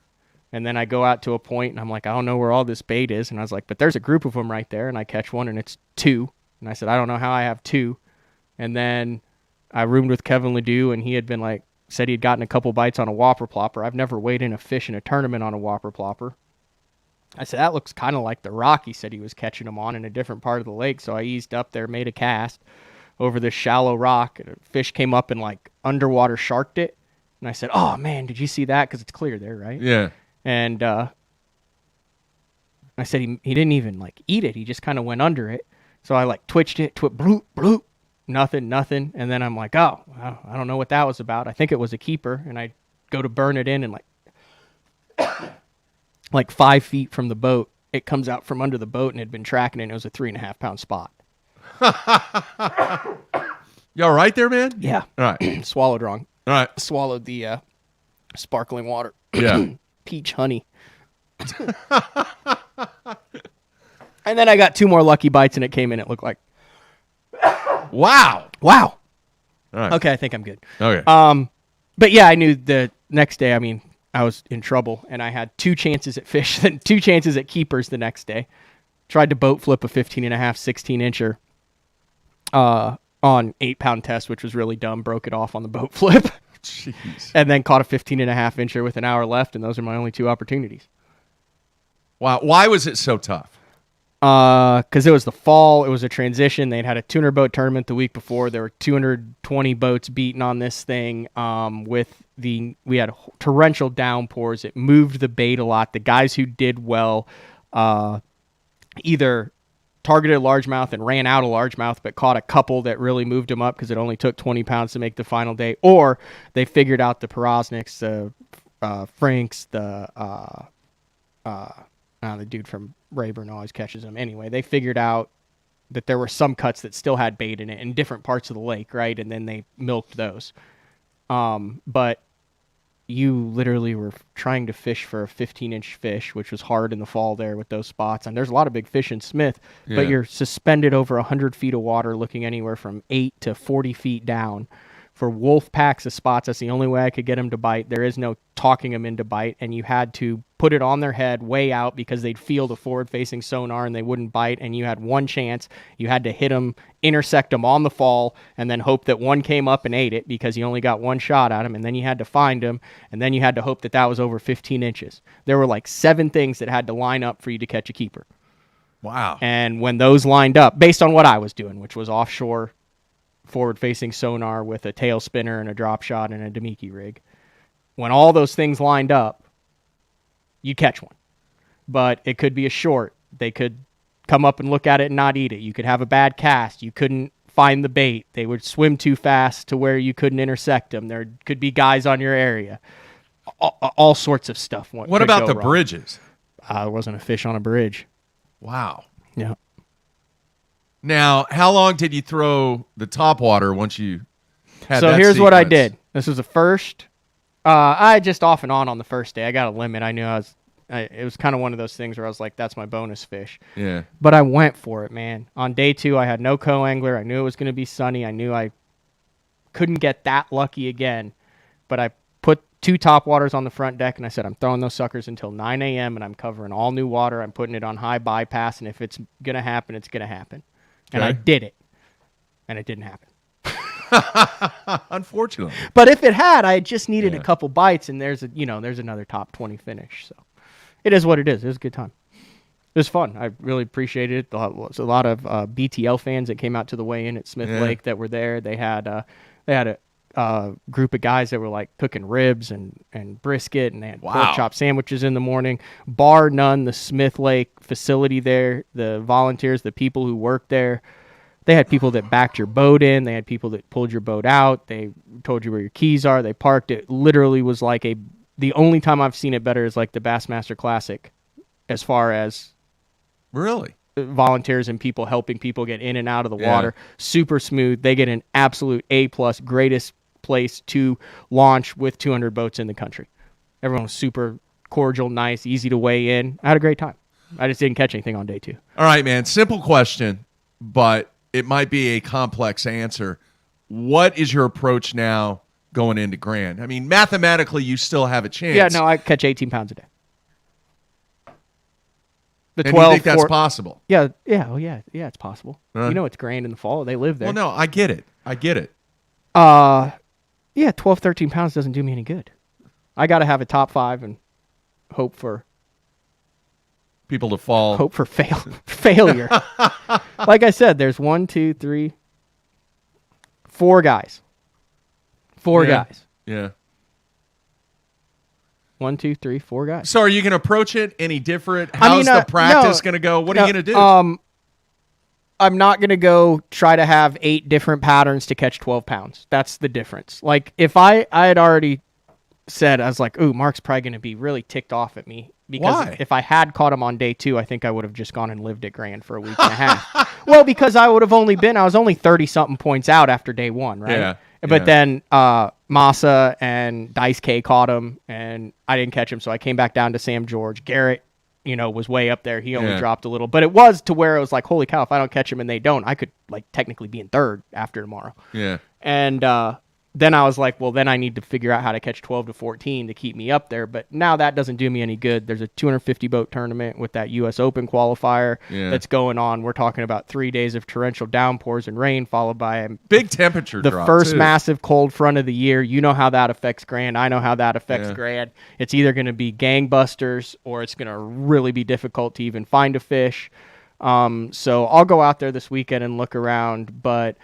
And then I go out to a point, and I'm like, I don't know where all this bait is. And I was like, but there's a group of them right there. And I catch one, and it's 2. And I said, I don't know how I have 2. And then I roomed with Kevin Ledoux, and he had been said he'd gotten a couple bites on a whopper plopper. I've never weighed in a fish in a tournament on a whopper plopper. I said, that looks kind of like the rock he said he was catching them on in a different part of the lake. So I eased up there, made a cast over this shallow rock, and a fish came up and underwater sharked it. And I said, oh man, did you see that? Because it's clear there, right? Yeah. And I said he didn't even eat it. He just kind of went under it. So I twitched it, bloop, bloop, nothing. And then I'm like, I don't know what that was about. I think it was a keeper. And I go to burn it in, and 5 feet from the boat, it comes out from under the boat, and had been tracking it, and it was a 3.5 pound spot. You all right there, man? Yeah. All right. Swallowed wrong. All right. Swallowed the sparkling water. Yeah. Peach honey. And then I got 2 more lucky bites, and it came in. It looked like, wow. Wow. All right. Okay, I think I'm good. Okay. But yeah, I knew the next day, I was in trouble, and I had 2 chances at fish, then 2 chances at keepers the next day. Tried to boat flip a 15.5, 16-incher on 8-pound test, which was really dumb. Broke it off on the boat flip. Jeez. And then caught a 15.5-incher with an hour left, and those are my only 2 opportunities. Wow. Why was it so tough? Because it was the fall. It was a transition. They'd had a 200 boat tournament the week before. There were 220 boats beaten on this thing. We had torrential downpours. It moved the bait a lot. The guys who did well either targeted largemouth and ran out of largemouth, but caught a couple that really moved them up because it only took 20 pounds to make the final day, or they figured out the Porosniks, the Franks, the dude from Rayburn always catches them. Anyway, they figured out that there were some cuts that still had bait in it in different parts of the lake, right? And then they milked those. But you literally were trying to fish for a 15-inch fish, which was hard in the fall there with those spots. And there's a lot of big fish in Smith, but you're suspended over 100 feet of water looking anywhere from 8 to 40 feet down. For wolf packs of spots, that's the only way I could get them to bite. There is no talking them into bite, and you had to put it on their head way out because they'd feel the forward-facing sonar and they wouldn't bite, and you had one chance. You had to hit them, intersect them on the fall, and then hope that one came up and ate it because you only got one shot at them, and then you had to find them, and then you had to hope that that was over 15 inches. There were 7 things that had to line up for you to catch a keeper. Wow. And when those lined up, based on what I was doing, which was offshore forward-facing sonar with a tail spinner and a drop shot and a Demiki rig. When all those things lined up, you catch one. But it could be a short. They could come up and look at it and not eat it. You could have a bad cast. You couldn't find the bait. They would swim too fast to where you couldn't intersect them. There could be guys on your area. All sorts of stuff. What about the bridges? There wasn't a fish on a bridge. Wow. Yeah. Now, how long did you throw the top water once you had So that here's what I sequence? did. This was the first. I just off and on the first day. I got a limit. I knew it was kind of one of those things where I was like, that's my bonus fish. Yeah. But I went for it, man. On day 2, I had no co-angler. I knew it was going to be sunny. I knew I couldn't get that lucky again. But I put 2 top waters on the front deck, and I said I'm throwing those suckers until 9 a.m. and I'm covering all new water. I'm putting it on high bypass, and if it's gonna happen, it's gonna happen. And I did it, and it didn't happen. Unfortunately. But if it had, I just needed a couple bites, and there's another top 20 finish. So it is what it is. It was a good time. It was fun. I really appreciated it. There was a lot of BTL fans that came out to the weigh-in at Smith Lake that were there. They had a group of guys that were like cooking ribs and brisket, and they had pork chop sandwiches in the morning. Bar none, the Smith Lake facility there, the volunteers, the people who worked there, they had people that backed your boat in. They had people that pulled your boat out. They told you where your keys are. They parked it. Literally was like the only time I've seen it better is like the Bassmaster Classic as far as really volunteers and people helping people get in and out of the water. Super smooth. They get an absolute A+, greatest place to launch with 200 boats in the country. Everyone was super cordial, nice, easy to weigh in. I had a great time. I just didn't catch anything on day 2. All right, man. Simple question, but it might be a complex answer. What is your approach now going into Grand? I mean, mathematically, you still have a chance. Yeah, no, I catch 18 pounds a day. And you think that's possible? Yeah, it's possible. You know it's Grand in the fall. They live there. Well, no, I get it. Yeah, 12, 13 pounds doesn't do me any good. I got to have a top 5 and hope for people to fall. Hope for failure. Like I said, there's 1, 2, 3, 4 guys. 4 guys. Yeah. 1, 2, 3, 4 guys. So are you going to approach it any different? How's the practice going to go? What are you going to do? I'm not going to go try to have 8 different patterns to catch 12 pounds. That's the difference. Like, if I had already said, I was like, ooh, Mark's probably going to be really ticked off at me. Because Why? If I had caught him on day 2, I think I would have just gone and lived at Grand for a week and a half. Well, because I was only 30-something points out after day 1, right? Yeah. But then Massa and Dice K caught him, and I didn't catch him, so I came back down to Sam George. Garrett, was way up there. He only dropped a little. But it was to where it was like, holy cow, if I don't catch him and they don't, I could like technically be in 3rd after tomorrow. Yeah. And then I was like, well, then I need to figure out how to catch 12 to 14 to keep me up there. But now that doesn't do me any good. There's a 250-boat tournament with that U.S. Open qualifier that's going on. We're talking about 3 days of torrential downpours and rain, followed by a big temperature the drop, first too. massive cold front of the year. You know how that affects Grand. I know how that affects Grand. It's either going to be gangbusters or it's going to really be difficult to even find a fish. So I'll go out there this weekend and look around, but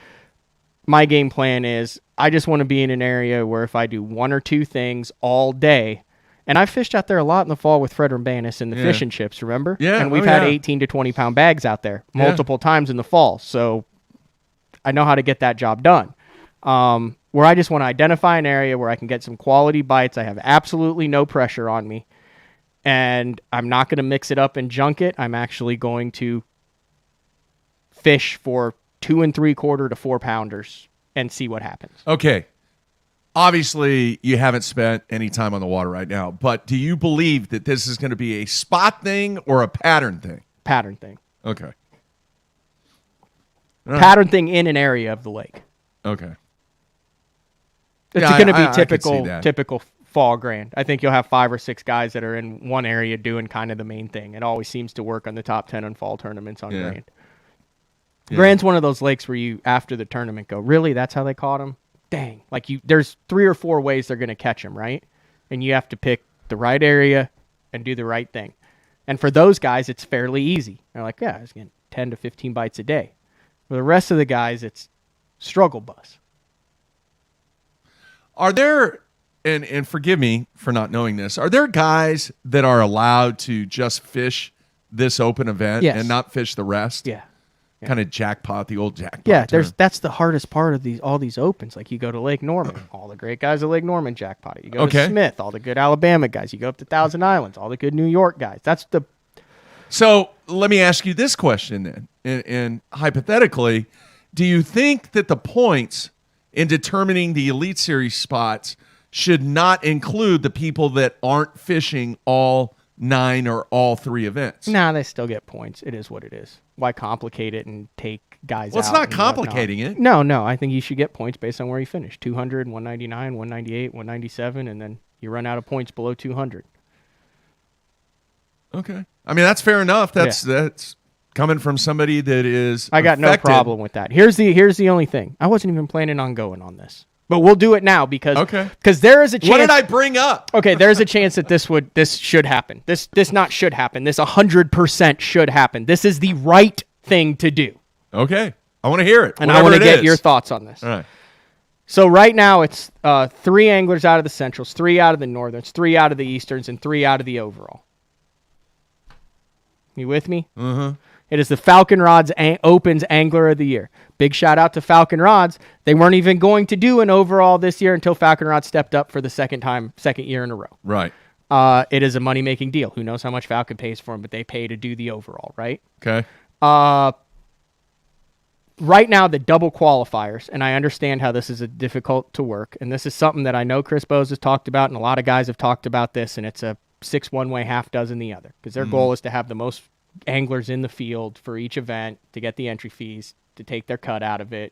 my game plan is I just want to be in an area where if I do 1 or 2 things all day, and I fished out there a lot in the fall with Fred Urbanus and the fish and chips, remember? Yeah. And we've had 18 to 20 pound bags out there multiple times in the fall. So I know how to get that job done. Where I just want to identify an area where I can get some quality bites. I have absolutely no pressure on me. And I'm not going to mix it up and junk it. I'm actually going to fish for 2 3/4 to 4 pounders and see what happens. Okay. Obviously, you haven't spent any time on the water right now, but do you believe that this is going to be a spot thing or a pattern thing? Pattern thing. Okay. Pattern thing in an area of the lake. Okay. It's going to be typical fall Grand. I think you'll have 5 or 6 guys that are in one area doing kind of the main thing. It always seems to work on the top 10 in fall tournaments on Grand. Yeah. Grand's one of those lakes where you, after the tournament, go, really? That's how they caught him? Dang. Like, there's 3 or 4 ways they're going to catch him, right? And you have to pick the right area and do the right thing. And for those guys, it's fairly easy. They're like, yeah, I was getting 10 to 15 bites a day. For the rest of the guys, it's struggle bus. Are there, and forgive me for not knowing this, are there guys that are allowed to just fish this open event and not fish the rest? Yeah. Kind of jackpot, the old jackpot. Yeah, that's the hardest part of all these opens. Like, you go to Lake Norman, all the great guys at Lake Norman jackpot it. You go to Smith, all the good Alabama guys. You go up to Thousand Islands, all the good New York guys. So let me ask you this question then, and hypothetically, do you think that the points in determining the Elite Series spots should not include the people that aren't fishing all 9 or all 3 events? Nah, they still get points. It is what it is. Why complicate it and take guys out? Well, it's not complicating it. No. I think you should get points based on where you finish. 200, 199, 198, 197, and then You run out of points below 200. Okay. I mean, that's fair enough. That's coming from somebody that is I got no problem with that. Here's the only thing. I wasn't even planning on going on this. But we'll do it now because there is a chance. What did I bring up? Okay, there's a chance that this should happen. This not should happen. This 100% should happen. This is the right thing to do. Okay. I want to hear it. And I want to get your thoughts on this. All right. So right now it's 3 anglers out of the Centrals, 3 out of the Northerns, 3 out of the Easterns, and 3 out of the overall. You with me? Mm-hmm. It is the Falcon Rods Opens Angler of the Year. Big shout out to Falcon Rods. They weren't even going to do an overall this year until Falcon Rods stepped up for the second year in a row. Right. It is a money-making deal. Who knows how much Falcon pays for them, but they pay to do the overall, right? Okay. Right now, the double qualifiers, and I understand how this is difficult to work, and this is something that I know Chris Bose has talked about, and a lot of guys have talked about this, and it's a 6 one way, half dozen the other, because their goal is to have the most anglers in the field for each event to get the entry fees, to take their cut out of it.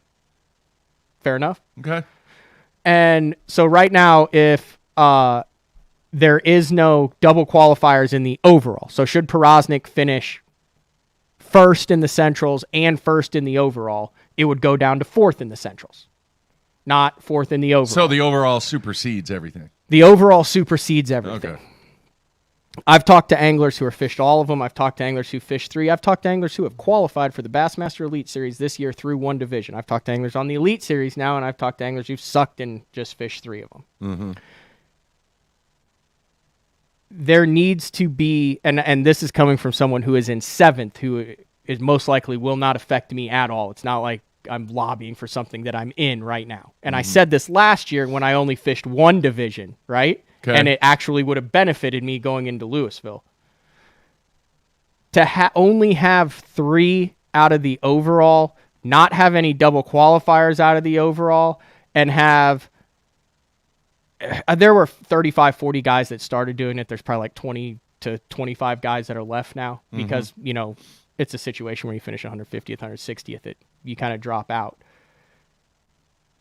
Fair enough? Okay. And so right now, if there is no double qualifiers in the overall, so should Porosnik finish first in the Centrals and first in the overall, it would go down to fourth in the Centrals, not fourth in the overall. So the overall supersedes everything. The overall supersedes everything. Okay. I've talked to anglers who have fished all of them. I've talked to anglers who fished 3. I've talked to anglers who have qualified for the Bassmaster Elite Series this year through 1 division. I've talked to anglers on the Elite Series now, and I've talked to anglers who've sucked and just fished 3 of them. Mm-hmm. There needs to be, and this is coming from someone who is in 7th, who is most likely will not affect me at all. It's not like I'm lobbying for something that I'm in right now. And I said this last year when I only fished 1 division, right? Okay. And it actually would have benefited me going into Louisville. To only have 3 out of the overall, not have any double qualifiers out of the overall, and have... there were 35, 40 guys that started doing it. There's probably like 20 to 25 guys that are left now because, it's a situation where you finish 150th, 160th, you kind of drop out.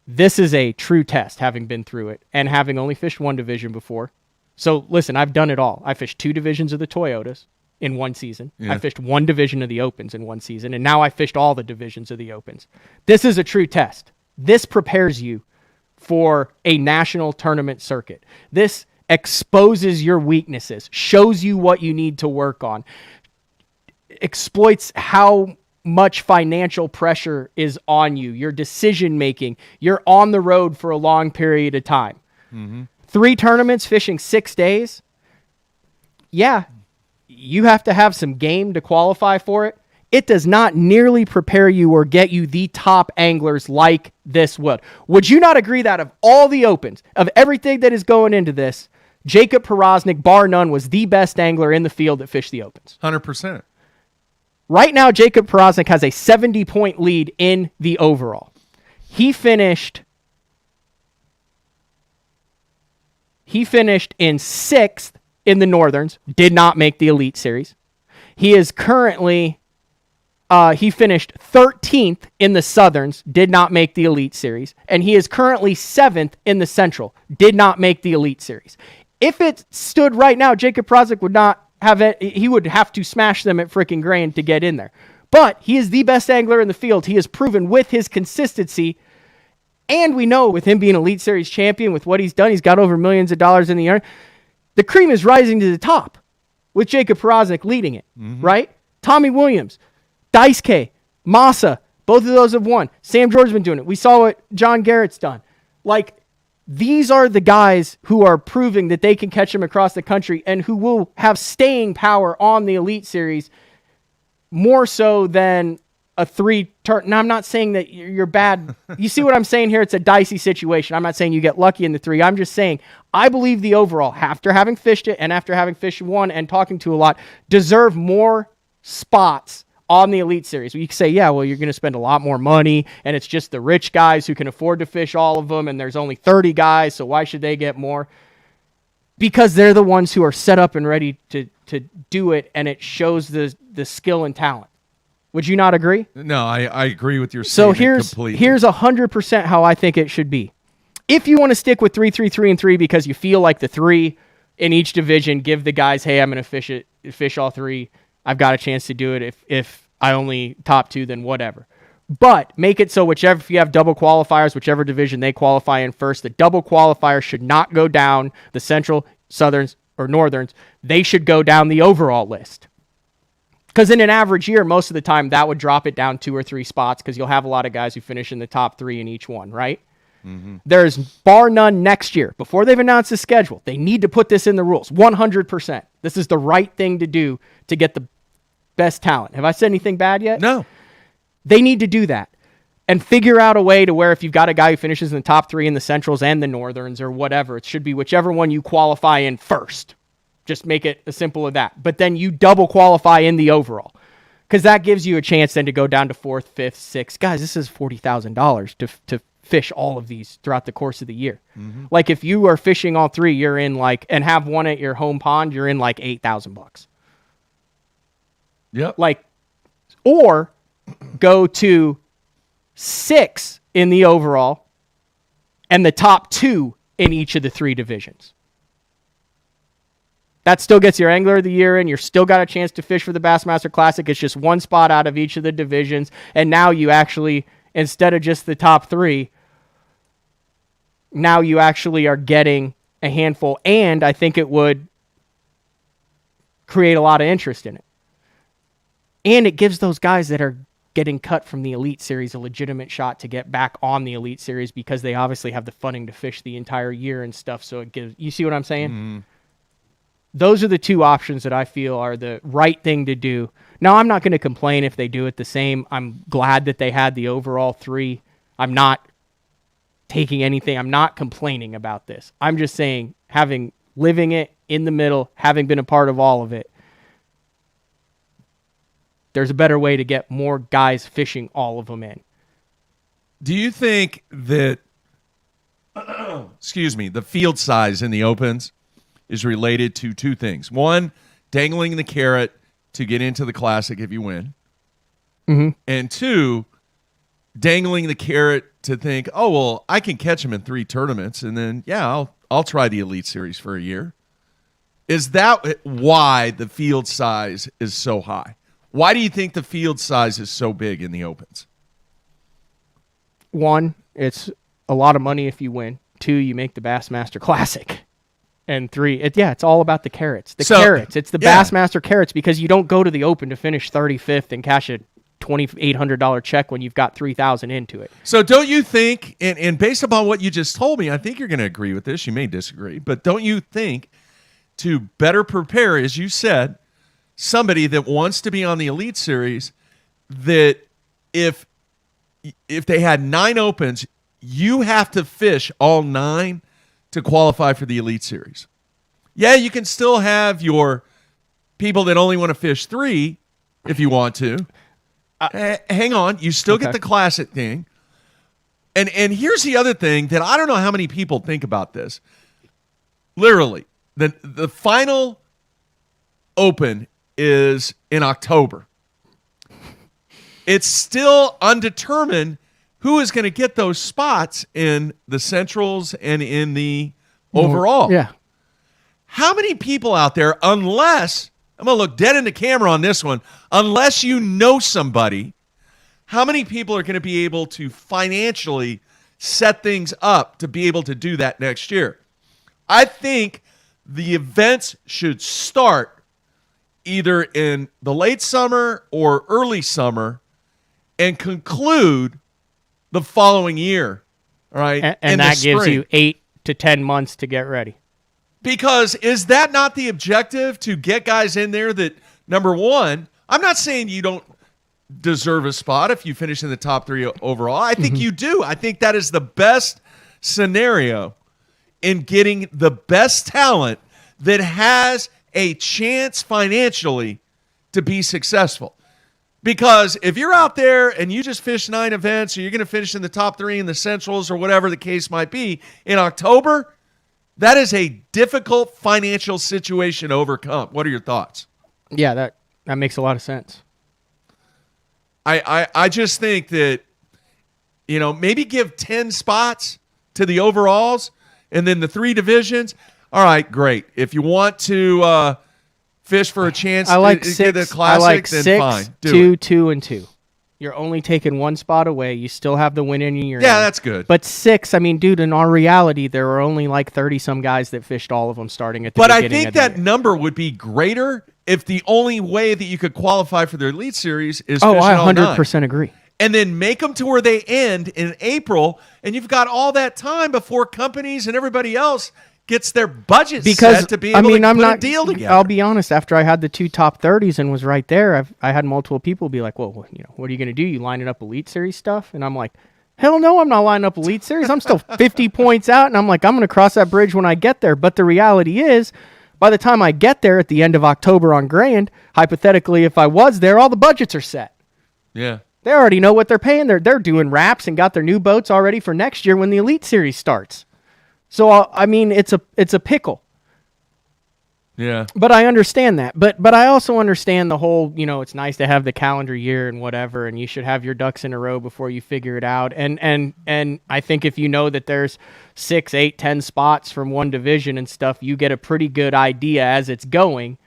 This is a true test, having been through it and having only fished 1 division before. So listen, I've done it all. I fished 2 divisions of the Toyotas in 1 season. Yeah. I fished 1 division of the Opens in 1 season, and now I fished all the divisions of the Opens. This is a true test. This prepares you for a national tournament circuit. This exposes your weaknesses, shows you what you need to work on, exploits how much financial pressure is on you, your decision making. You're on the road for a long period of time. 3 tournaments, fishing 6 days. Yeah, you have to have some game to qualify for it. It does not nearly prepare you or get you the top anglers like this would. Would you not agree that of all the Opens, of everything that is going into this, Jacob Porosnik, bar none, was the best angler in the field that fished the Opens? 100%. Right now, Jacob Porosnik has a 70-point lead in the overall. He finished in 6th in the Northerns, did not make the Elite Series. He is currently, he finished 13th in the Southerns, did not make the Elite Series. And he is currently 7th in the Central, did not make the Elite Series. If it stood right now, Jacob Porosnik would not have it. He would have to smash them at freaking grain to get in there. But he is the best angler in the field. He has proven with his consistency. And we know with him being Elite Series champion, with what he's done, he's got over millions of dollars in the air. The cream is rising to the top with Jacob Porosnik leading it, right? Tommy Williams, Dice K, Massa, both of those have won. Sam George's been doing it. We saw what John Garrett's done. Like, these are the guys who are proving that they can catch them across the country and who will have staying power on the Elite Series more so than a 3 turn. Now, I'm not saying that you're bad. You see what I'm saying here? It's a dicey situation. I'm not saying you get lucky in the 3. I'm just saying I believe the overall, after having fished it and after having fished 1 and talking to a lot, deserve more spots on the Elite Series. You can say, yeah, well, you're going to spend a lot more money, and it's just the rich guys who can afford to fish all of them, and there's only 30 guys, so why should they get more? Because they're the ones who are set up and ready to do it, and it shows the skill and talent. Would you not agree? No, I agree with your statement completely. Here's 100% how I think it should be. If you want to stick with 3, 3, 3, and 3 because you feel like the 3 in each division give the guys, hey, I'm going to fish all 3. I've got a chance to do it. If I only top 2, then whatever. But make it so if you have double qualifiers, whichever division they qualify in first, the double qualifier should not go down the Central, Southerns, or Northerns. They should go down the overall list. Because in an average year, most of the time, that would drop it down 2 or 3 spots because you'll have a lot of guys who finish in the top 3 in each one, right? Mm-hmm. There's bar none next year. Before they've announced the schedule, they need to put this in the rules. 100%. This is the right thing to do to get the best talent. Have I said anything bad yet? No. They need to do that and figure out a way to where if you've got a guy who finishes in the top 3 in the Centrals and the Northerns or whatever, it should be whichever one you qualify in first. Just make it as simple as that. But then you double qualify in the overall because that gives you a chance then to go down to 4th, 5th, 6th. Guys, this is $40,000 to fish all of these throughout the course of the year. Mm-hmm. Like if you are fishing all 3, you're in and have one at your home pond, you're in like $8,000. Yep. Or go to 6 in the overall and the top 2 in each of the 3 divisions. That still gets your Angler of the Year in. You're still got a chance to fish for the Bassmaster Classic. It's just 1 spot out of each of the divisions. And now you actually, instead of just the top 3, now you actually are getting a handful. And I think it would create a lot of interest in it. And it gives those guys that are getting cut from the Elite Series a legitimate shot to get back on the Elite Series because they obviously have the funding to fish the entire year and stuff. So it gives, you see what I'm saying? Mm-hmm. Those are the 2 options that I feel are the right thing to do. Now, I'm not going to complain if they do it the same. I'm glad that they had the overall 3. I'm not taking anything. I'm not complaining about this. I'm just saying, living it in the middle, having been a part of all of it, there's a better way to get more guys fishing all of them in. Do you think that, the field size in the opens is related to 2 things? 1, dangling the carrot to get into the Classic if you win. Mm-hmm. And 2, dangling the carrot to think, oh, well, I can catch them in 3 tournaments, and then, I'll try the Elite Series for a year. Is that why the field size is so high? Why do you think the field size is so big in the opens? 1, it's a lot of money if you win. 2, you make the Bassmaster Classic. And 3, it's all about the carrots. Carrots. It's the Bassmaster carrots because you don't go to the Open to finish 35th and cash a $2,800 check when you've got $3,000 into it. So don't you think, and based upon what you just told me, I think you're going to agree with this. You may disagree, but don't you think to better prepare, as you said, somebody that wants to be on the Elite Series, that if they had 9 opens, you have to fish all 9 to qualify for the Elite Series? Yeah, you can still have your people that only want to fish 3 if you want to. Hang on. You still get the Classic thing. And here's the other thing that I don't know how many people think about this. Literally, the final Open is in October. It's still undetermined who is going to get those spots in the Centrals and in the overall. Yeah. How many people out there, unless, I'm going to look dead in the camera on this one, unless you know somebody, how many people are going to be able to financially set things up to be able to do that next year? I think the events should start either in the late summer or early summer and conclude the following year. All right. And that gives you 8 to 10 months to get ready. Because is that not the objective, to get guys in there that, number one, I'm not saying you don't deserve a spot if you finish in the top 3 overall. I think you do. I think that is the best scenario in getting the best talent that has a chance financially to be successful. Because if you're out there and you just fish 9 events, or you're going to finish in the top 3 in the Centrals or whatever the case might be in October, that is a difficult financial situation to overcome. What are your thoughts? Yeah, that makes a lot of sense. I just think that, maybe give 10 spots to the overalls and then the 3 divisions, all right, great. If you want to fish for a chance I like to six, get the classic, I like then 6, fine. Do 2, it. 2, and 2. You're only taking one spot away. You still have the win in your Yeah, that's good. But 6, I mean, dude, in our reality, there were only like 30-some guys that fished all of them starting at the beginning But I think of the that year. number would be greater if the only way that you could qualify for the Elite Series is Oh, fishing I all 100% 9. agree. And then make them to where they end in April, and you've got all that time before companies and everybody else gets their budget set to be able to put a deal together. I'll be honest. After I had the 2 top 30s and was right there, I had multiple people be like, "Well, what are you going to do? You lining up Elite Series stuff?" And I'm like, "Hell no, I'm not lining up Elite Series. I'm still 50 points out." And I'm like, "I'm going to cross that bridge when I get there." But the reality is, by the time I get there at the end of October on Grand, hypothetically, if I was there, all the budgets are set. Yeah. They already know what they're paying. They're doing wraps and got their new boats already for next year when the Elite Series starts. So I mean, it's a pickle. Yeah. But I understand that. But I also understand the whole, it's nice to have the calendar year and whatever, and you should have your ducks in a row before you figure it out. And I think if you know that there's 6, 8, 10 spots from one division and stuff, you get a pretty good idea as it's going.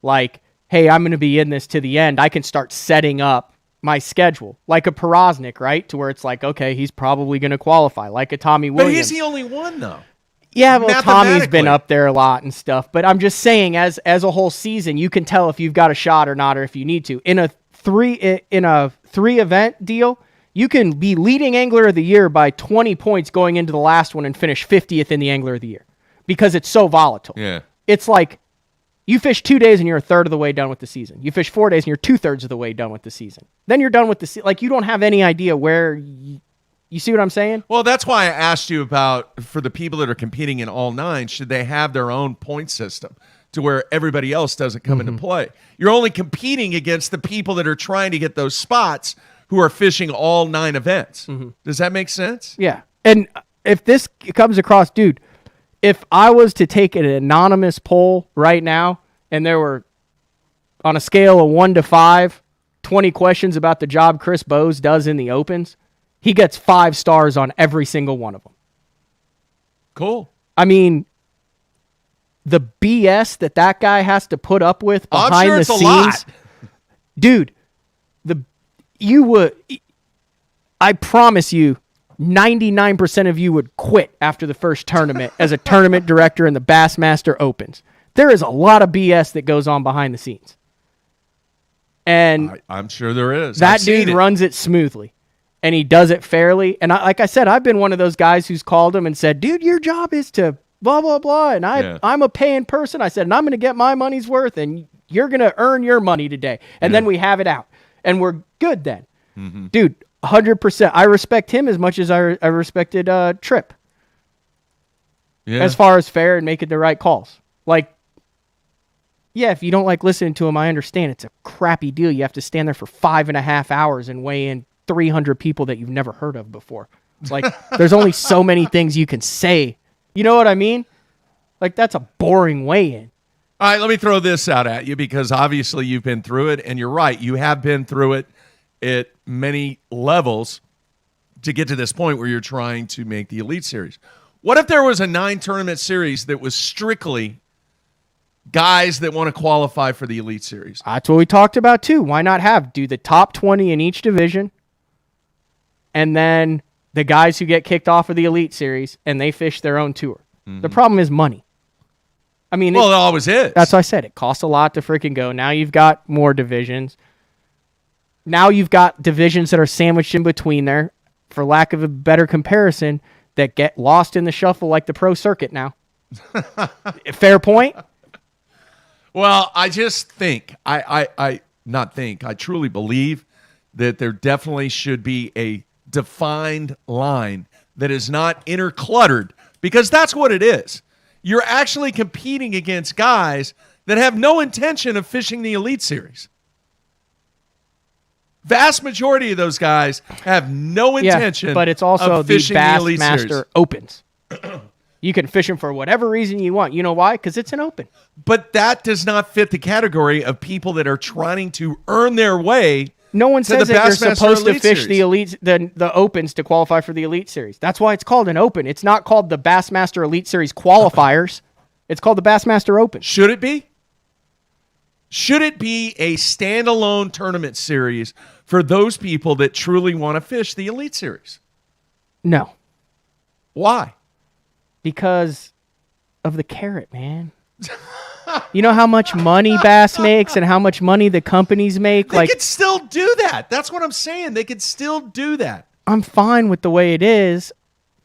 Like, hey, I'm going to be in this to the end. I can start setting up my schedule, like a Porosnik, right? To where it's like, okay, he's probably going to qualify, like a Tommy Williams. But he's the only one, though. Yeah, well, Tommy's been up there a lot and stuff. But I'm just saying, as a whole season, you can tell if you've got a shot or not, or if you need to. In a 3 event deal, you can be leading angler of the year by 20 points going into the last one and finish 50th in the angler of the year because it's so volatile. Yeah, it's like you fish 2 days and you're a third of the way done with the season. You fish 4 days and you're 2/3 of the way done with the season. Then you're done with the season. Like, you don't have any idea where. You see what I'm saying? Well, that's why I asked you about, for the people that are competing in all 9, should they have their own point system to where everybody else doesn't come into play? You're only competing against the people that are trying to get those spots who are fishing all 9 events. Does that make sense? Yeah. And if this comes across, dude, if I was to take an anonymous poll right now and there were, on a scale of 1 to 5, 20 questions about the job Chris Bowes does in the Opens, he gets 5 stars on every single one of them. Cool. I mean, the BS that guy has to put up with behind the scenes, dude. I promise you, 99% of you would quit after the first tournament as a tournament director in the Bassmaster Opens. There is a lot of BS that goes on behind the scenes, and I'm sure there is. That dude runs it smoothly. And he does it fairly. And like I said, I've been one of those guys who's called him and said, dude, your job is to blah, blah, blah. And I'm a paying person. I said, and I'm going to get my money's worth. And you're going to earn your money today. And then we have it out. And we're good then. Dude, 100%. I respect him as much as I respected Tripp. Yeah. As far as fair and making the right calls. Like, yeah, if you don't like listening to him, I understand. It's a crappy deal. You have to stand there for 5.5 hours and weigh in 300 people that you've never heard of before. Like, there's only so many things you can say. You know what I mean? Like, that's a boring weigh-in. All right, let me throw this out at you because obviously you've been through it, and you're right. You have been through it at many levels to get to this point where you're trying to make the Elite Series. What if there was a 9-tournament series that was strictly guys that want to qualify for the Elite Series? That's what we talked about, too. Why not do the top 20 in each division, and then the guys who get kicked off of the Elite Series, and they fish their own tour. The problem is money. I mean, well, it always is. That's why I said it costs a lot to freaking go. Now you've got more divisions. Now you've got divisions that are sandwiched in between there, for lack of a better comparison, that get lost in the shuffle like the pro circuit now. Fair point? Well, I just think, I truly believe that there definitely should be a defined line that is not intercluttered, because that's what it is. You're actually competing against guys that have no intention of fishing the Elite Series. Vast majority of those guys have no intention but it's also of fishing the Elite Series. Bassmaster Opens. You can fish them for whatever reason you want. You know why? Because it's an open. But that does not fit the category of people that are trying to earn their way No one to the says that you're Bassmaster supposed to Elite fish Series. the Elite, the Opens to qualify for the Elite Series. That's why it's called an Open. It's not called the Bassmaster Elite Series qualifiers. It's called the Bassmaster Open. Should it be? Should it be a standalone tournament series for those people that truly want to fish the Elite Series? No. Why? Because of the carrot, man. You know how much money Bass makes and how much money the companies make? They could still do that. That's what I'm saying. They could still do that. I'm fine with the way it is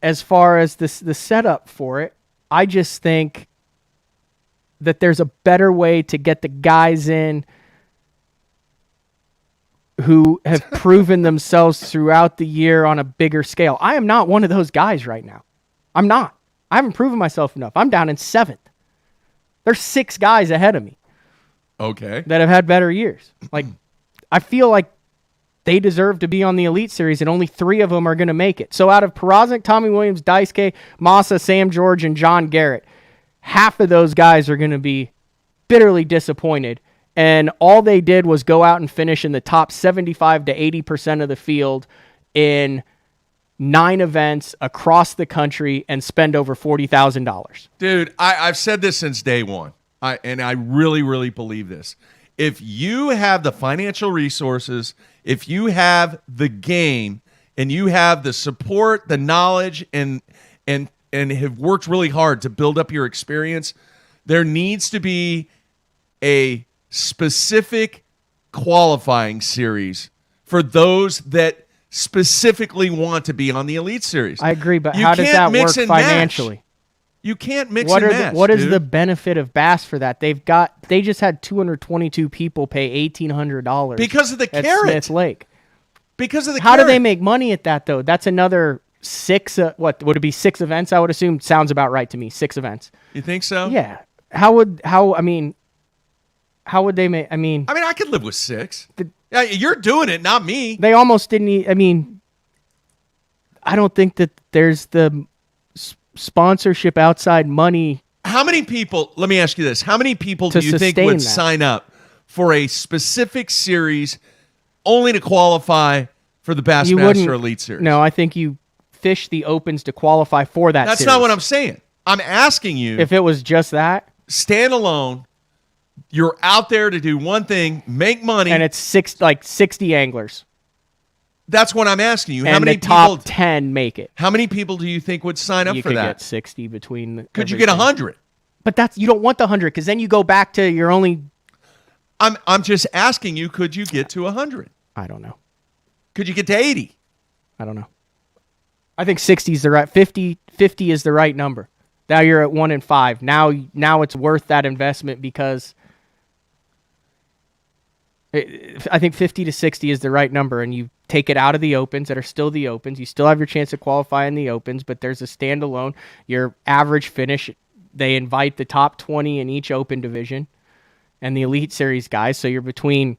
as far as the setup for it. I just think that there's a better way to get the guys in who have proven themselves throughout the year on a bigger scale. I am not one of those guys right now. I'm not. I haven't proven myself enough. I'm down in 7th. There's 6 guys ahead of me. Okay. That have had better years. Like, I feel like they deserve to be on the Elite Series, and only 3 of them are going to make it. So out of Peraznik, Tommy Williams, Daisuke, Massa, Sam George, and John Garrett, half of those guys are going to be bitterly disappointed. And all they did was go out and finish in the top 75 to 80% of the field in 9 events across the country and spend over $40,000. Dude, I've said this since day one, and I really, really believe this. If you have the financial resources, if you have the game, and you have the support, the knowledge, and have worked really hard to build up your experience, there needs to be a specific qualifying series for those that specifically want to be on the Elite Series. I agree, but You how does can't that work mix and financially? match. You can't mix What and are match. what is dude. the benefit of Bass for that? They just had 222 people pay $1,800 Because of the at carrot. Smith Lake. Because of the How carrot. do they make money at that though? That's another 6. What would it be? 6 events? I would assume. Sounds about right to me. 6 events. You think so? Yeah. How would they make? I mean, I could live with 6. Yeah, you're doing it, not me. they almost didn't. I don't think that there's the sponsorship outside money. How many people, let me ask you this, how many people To do you think sustain would that. sign up for a specific series only to qualify for the You wouldn't- Bassmaster Elite Series? No, I think you fish the Opens to qualify for that. That's series. not what I'm saying. I'm asking you, If it was just that, standalone, you're out there to do one thing, make money. and it's 60 anglers, That's what I'm asking you. and How many the top people? 10 make it. How many people do you think would sign up You for could that? get 60 between. Could you get everything. 100? But you don't want the 100 because then you go back to your only. I'm just asking you. Could you get to 100? I don't know. Could you get to 80? I don't know. I think 60 is the right 50 is the right number. Now you're at 1 in 5. Now it's worth that investment because I think 50 to 60 is the right number, and you take it out of the Opens that are still the Opens. You still have your chance to qualify in the Opens, but there's a standalone. Your average finish, they invite the top 20 in each Open division and the Elite Series guys, so you're between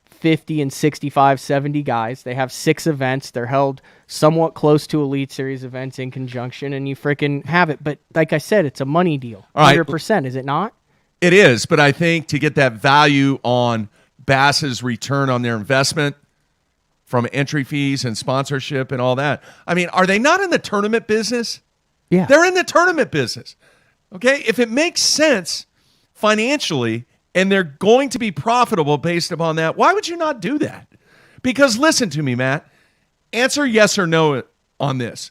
50 and 65, 70 guys. They have 6 events. They're held somewhat close to Elite Series events in conjunction, and you freaking have it. But like I said, it's a money deal. All right. 100%, is it not? It is, but I think to get that value on Bass's return on their investment from entry fees and sponsorship and all that, are they not in the tournament business? Yeah. They're in the tournament business. Okay? If it makes sense financially and they're going to be profitable based upon that, why would you not do that? Because listen to me, Matt. Answer yes or no on this.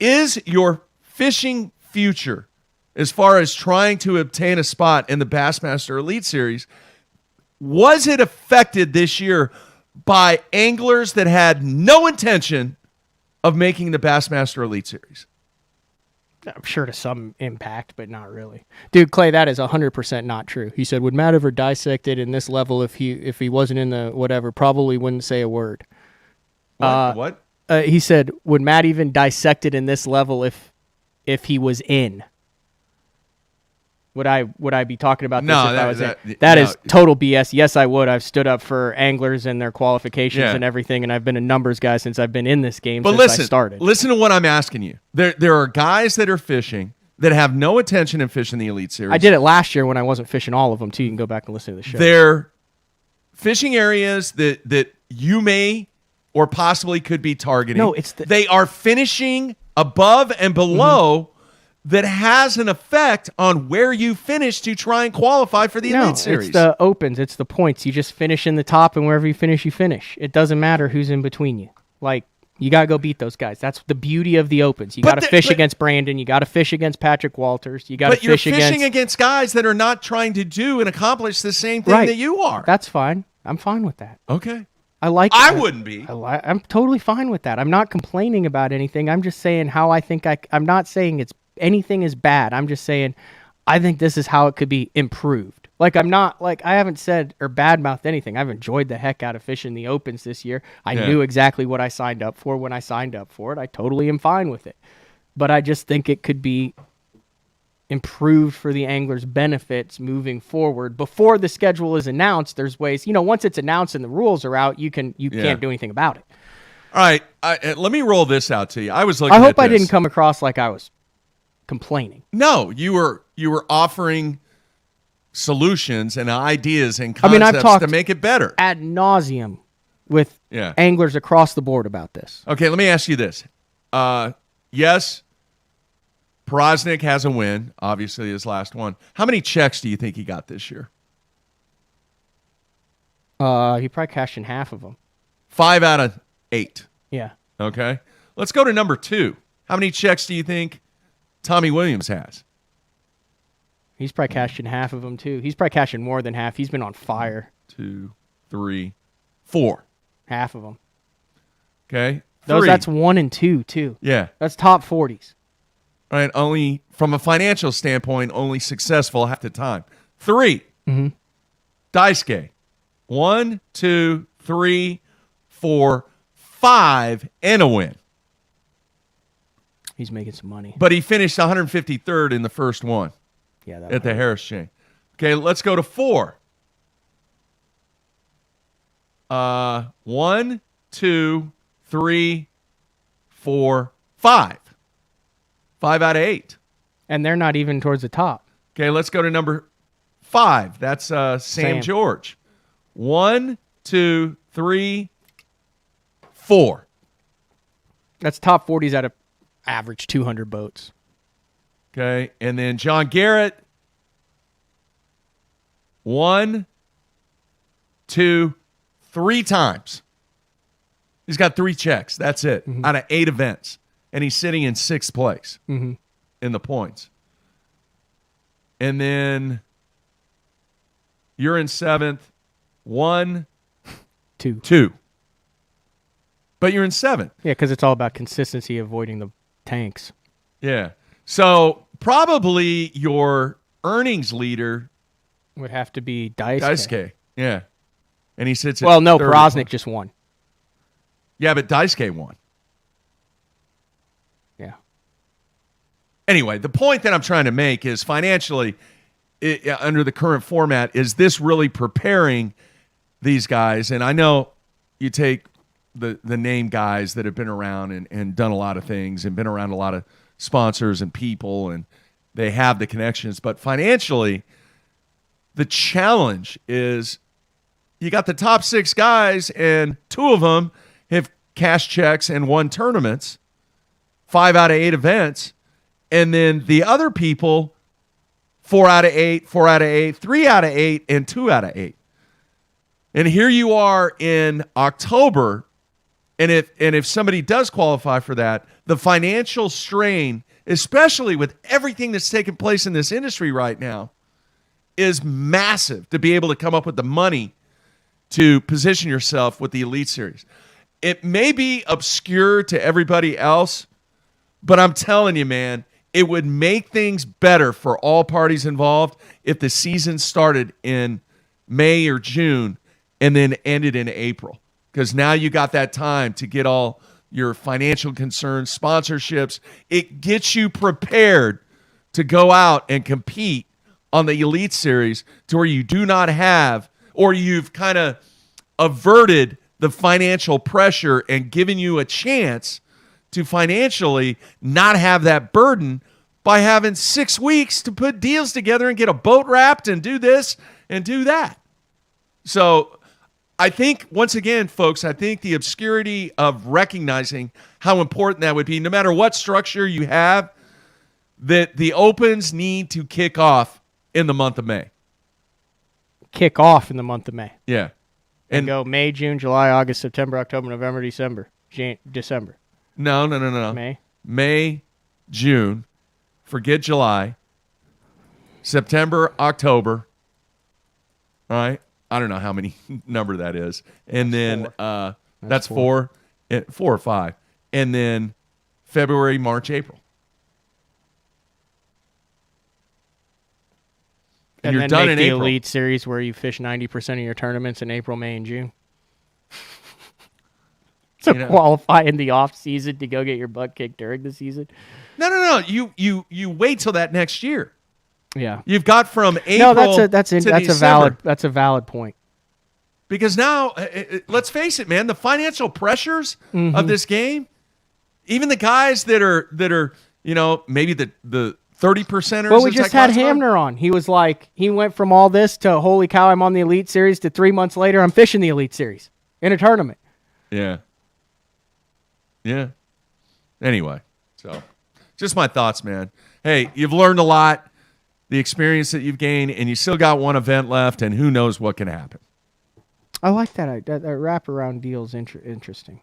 Is your fishing future, as far as trying to obtain a spot in the Bassmaster Elite Series, was it affected this year by anglers that had no intention of making the Bassmaster Elite Series? I'm sure to some impact, but not really. Dude, Clay, that is 100% not true. He said, would Matt ever dissect it in this level if he wasn't in the whatever? Probably wouldn't say a word. What? He said, would Matt even dissect it in this level if he was in? Would I be talking about this No, if I was in? no. That is total BS. Yes, I would. I've stood up for anglers and their qualifications Yeah. and everything, and I've been a numbers guy since I've been in this game But since I started. listen to what I'm asking you. There are guys that are fishing that have no intention in fishing the Elite Series. I did it last year when I wasn't fishing all of them, too. You can go back and listen to the show. They're fishing areas that you may or possibly could be targeting. No, they are finishing above and below that has an effect on where you finish to try and qualify for the Elite Series. It's the opens. It's the points. You just finish in the top, and wherever you finish. It doesn't matter who's in between you. Like, you got to go beat those guys. That's the beauty of the opens. You got to fish against Brandon. You got to fish against Patrick Walters. You got to fish But you're fishing against guys that are not trying to do and accomplish the same thing that you are. That's fine. I'm fine with that. Okay. I wouldn't be. I'm totally fine with that. I'm not complaining about anything. I'm just saying how I think I'm not saying anything is bad. I'm just saying I think this is how it could be improved. Like, I haven't said or badmouthed anything. I've enjoyed the heck out of fishing the opens this year. I knew exactly what I signed up for when I signed up for it. I totally am fine with it. But I just think it could be improved for the anglers' benefits moving forward. Before the schedule is announced, there's ways, once it's announced and the rules are out, you can't do anything about it. All right, let me roll this out to you. I was looking I at hope I this. didn't come across like I was complaining. No, you were offering solutions and ideas and concepts I've talked to make it better ad nauseum with anglers across the board about this. Okay, let me ask you this. Yes, Prosnick has a win, obviously his last one. How many checks do you think he got this year? He probably cashed in half of them. 5 out of 8. Yeah. Okay. Let's go to number 2. How many checks do you think Tommy Williams has? He's probably cashed in half of them, too. He's probably cashing more than half. He's been on fire. 2, 3, 4. Half of them. Okay. That's 1 and 2, too. Yeah. That's top 40s. All right. Only from a financial standpoint, only successful half the time. 3. Mm-hmm. Daisuke. 1, 2, 3, 4, 5, and a win. He's making some money. But he finished 153rd in the first one. Yeah, at the Harris chain. Okay, let's go to 4. 1, 2, 3, 4, 5. 5 out of 8. And they're not even towards the top. Okay, let's go to number 5. That's Sam George. 1, 2, 3, 4. That's top 40s out of average 200 boats. Okay, and then John Garrett, 1, 2, 3 times. He's got 3 checks. That's it, out of 8 events. And he's sitting in 6th place in the points. And then you're in 7th. 1, 2. But you're in 7th. Yeah, because it's all about consistency, avoiding the tanks. Yeah. So probably your earnings leader would have to be Daisuke. Daisuke. Yeah. And he sits at Prosnick just won. Yeah, but Daisuke won. Yeah. Anyway, the point that I'm trying to make is financially, under the current format, is this really preparing these guys? And I know you take the name guys that have been around and done a lot of things and been around a lot of sponsors and people, and they have the connections. But financially, the challenge is you got the top 6 guys, and 2 of them have cashed checks and won tournaments, 5 out of 8 events. And then the other people, 4 out of 8, 4 out of 8, 3 out of 8, and 2 out of 8. And here you are in October, and if somebody does qualify for that, the financial strain, especially with everything that's taking place in this industry right now, is massive to be able to come up with the money to position yourself with the Elite Series. It may be obscure to everybody else, but I'm telling you, man, it would make things better for all parties involved if the season started in May or June and then ended in April. Because now you got that time to get all your financial concerns, sponsorships. It gets you prepared to go out and compete on the Elite Series to where you do not have, or you've kind of averted the financial pressure and given you a chance to financially not have that burden by having 6 weeks to put deals together and get a boat wrapped and do this and do that. So I think, once again, folks, I think the obscurity of recognizing how important that would be, no matter what structure you have, that the Opens need to kick off in the month of May. Kick off in the month of May. Yeah. And go May, June, July, August, September, October, November, December. December. No. May, June. Forget July. September, October. All right. I don't know how many number that is. And that's four. Four or five. And then February, March, April. And you're then done make in the April. Elite Series where you fish 90% of your tournaments in April, May, and June. So qualify in the off season to go get your butt kicked during the season. No. You wait till that next year. Yeah. You've got from April. No, that's a valid point. Because now, let's face it, man, the financial pressures of this game, even the guys that are maybe the 30%ers. Well, we just had Hamner on. He was like, he went from all this to holy cow, I'm on the Elite Series to 3 months later, I'm fishing the Elite Series in a tournament. Yeah. Yeah. Anyway, so just my thoughts, man. Hey, you've learned a lot, the experience that you've gained, and you still got one event left, and who knows what can happen. I like that. That wraparound deal is interesting.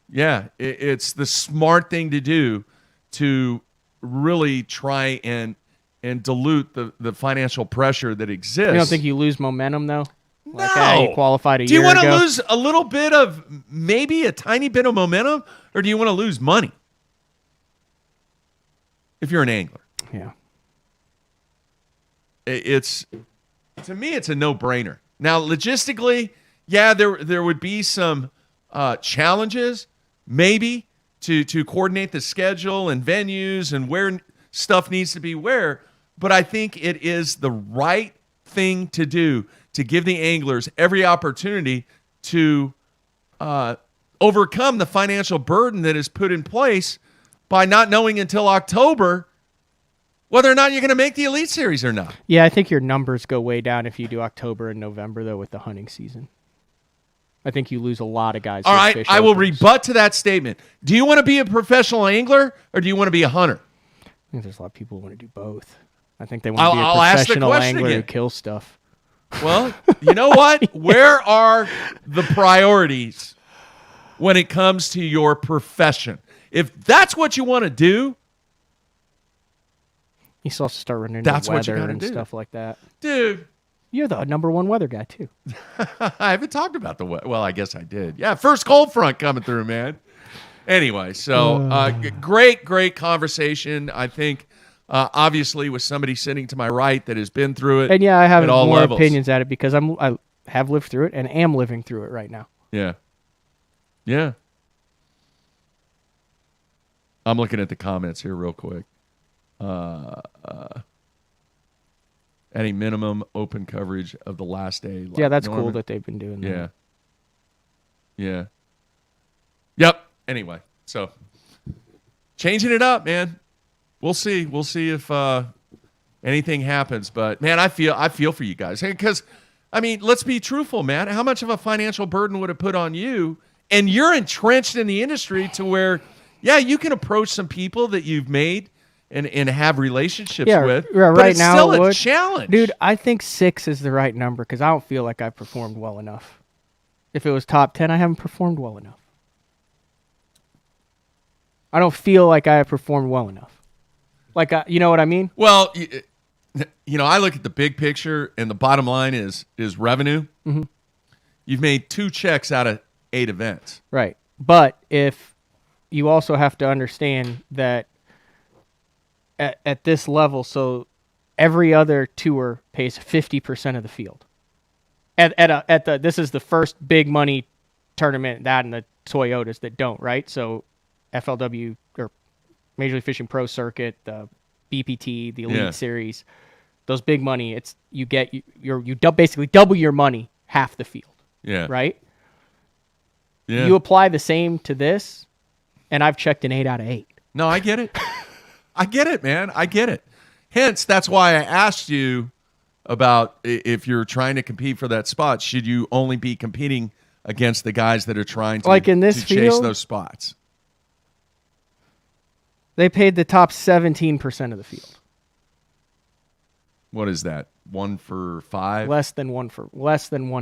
Yeah, it's the smart thing to do to really try and dilute the financial pressure that exists. You don't think you lose momentum, though? No. Like, hey, you qualified a do you year want to ago? lose a little bit of, maybe a tiny bit of momentum, or do you want to lose money if you're an angler? Yeah. To me, it's a no-brainer. Now, logistically, yeah, there would be some challenges, maybe, to coordinate the schedule and venues and where stuff needs to be where, but I think it is the right thing to do to give the anglers every opportunity to overcome the financial burden that is put in place by not knowing until October whether or not you're going to make the Elite Series or not. Yeah, I think your numbers go way down if you do October and November, though, with the hunting season. I think you lose a lot of guys. All right, I will rebut to that statement. Do you want to be a professional angler or do you want to be a hunter? I think there's a lot of people who want to do both. I think they want to be a professional angler who kills stuff. Well, you know what? Where are the priorities when it comes to your profession? If that's what you want to do, you still have to start running into weather and stuff like that. Dude. You're the number one weather guy, too. I haven't talked about the weather. Well, I guess I did. Yeah, first cold front coming through, man. Anyway, so great conversation. I think, obviously, with somebody sitting to my right that has been through it. And yeah, I have more levels. Opinions at it because I have lived through it and am living through it right now. Yeah. Yeah. I'm looking at the comments here real quick. Any minimum open coverage of the last day. Like yeah, that's Norman. cool that they've been doing that. Yeah. Yeah. Yep. Anyway, so changing it up, man. We'll see. We'll see if anything happens. But man, I feel for you guys because, I mean, let's be truthful, man. How much of a financial burden would it put on you? And you're entrenched in the industry to where, yeah, you can approach some people that you've made and have relationships with. Yeah, but right it's now still a challenge. Dude, I think 6 is the right number because I don't feel like I performed well enough. If it was top 10, I haven't performed well enough. I don't feel like I have performed well enough. Like, you know what I mean? Well, I look at the big picture, and the bottom line is revenue. Mm-hmm. You've made 2 checks out of 8 events. Right. But if you also have to understand that at this level, so every other tour pays 50% of the field. This is the first big money tournament, that and the Toyotas that don't, right? So FLW or Major League Fishing Pro Circuit, the BPT, the Elite Series, those big money, it's you basically double your money, half the field. Yeah. Right? Yeah. You apply the same to this, and I've checked an 8 out of 8. No, I get it. I get it, man. I get it. Hence, that's why I asked you about if you're trying to compete for that spot, should you only be competing against the guys that are trying to, like in this to chase field, those spots? They paid the top 17% of the field. What is that? 1 for 5? Less than 1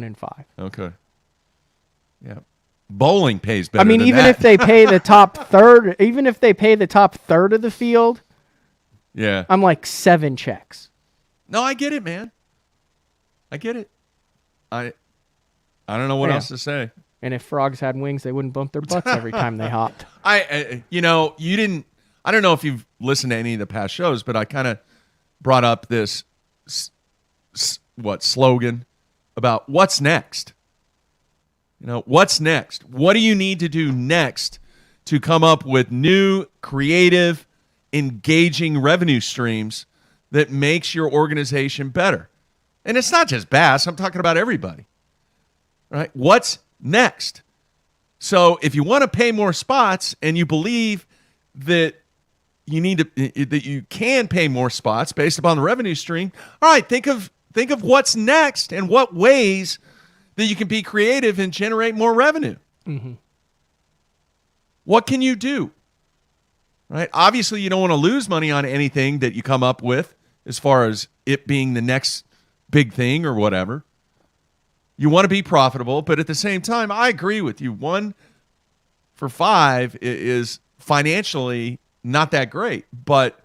in 5. Okay. Yeah. Bowling pays better. I mean, than even that. if they pay the top third, even if they pay the top third of the field, yeah, I'm like 7 checks. No, I get it, man. I get it. I don't know what else to say. And if frogs had wings, they wouldn't bump their butts every time they hopped. You didn't. I don't know if you've listened to any of the past shows, but I kind of brought up this slogan about what's next. What's next? What do you need to do next to come up with new, creative, engaging revenue streams that makes your organization better? And it's not just Bass. I'm talking about everybody. Right? What's next? So if you want to pay more spots and you believe that you can pay more spots based upon the revenue stream, all right, think of what's next and what ways that you can be creative and generate more revenue. Mm-hmm. What can you do? Right? Obviously, you don't want to lose money on anything that you come up with as far as it being the next big thing or whatever. You want to be profitable, but at the same time, I agree with you. 1 for 5 is financially not that great, but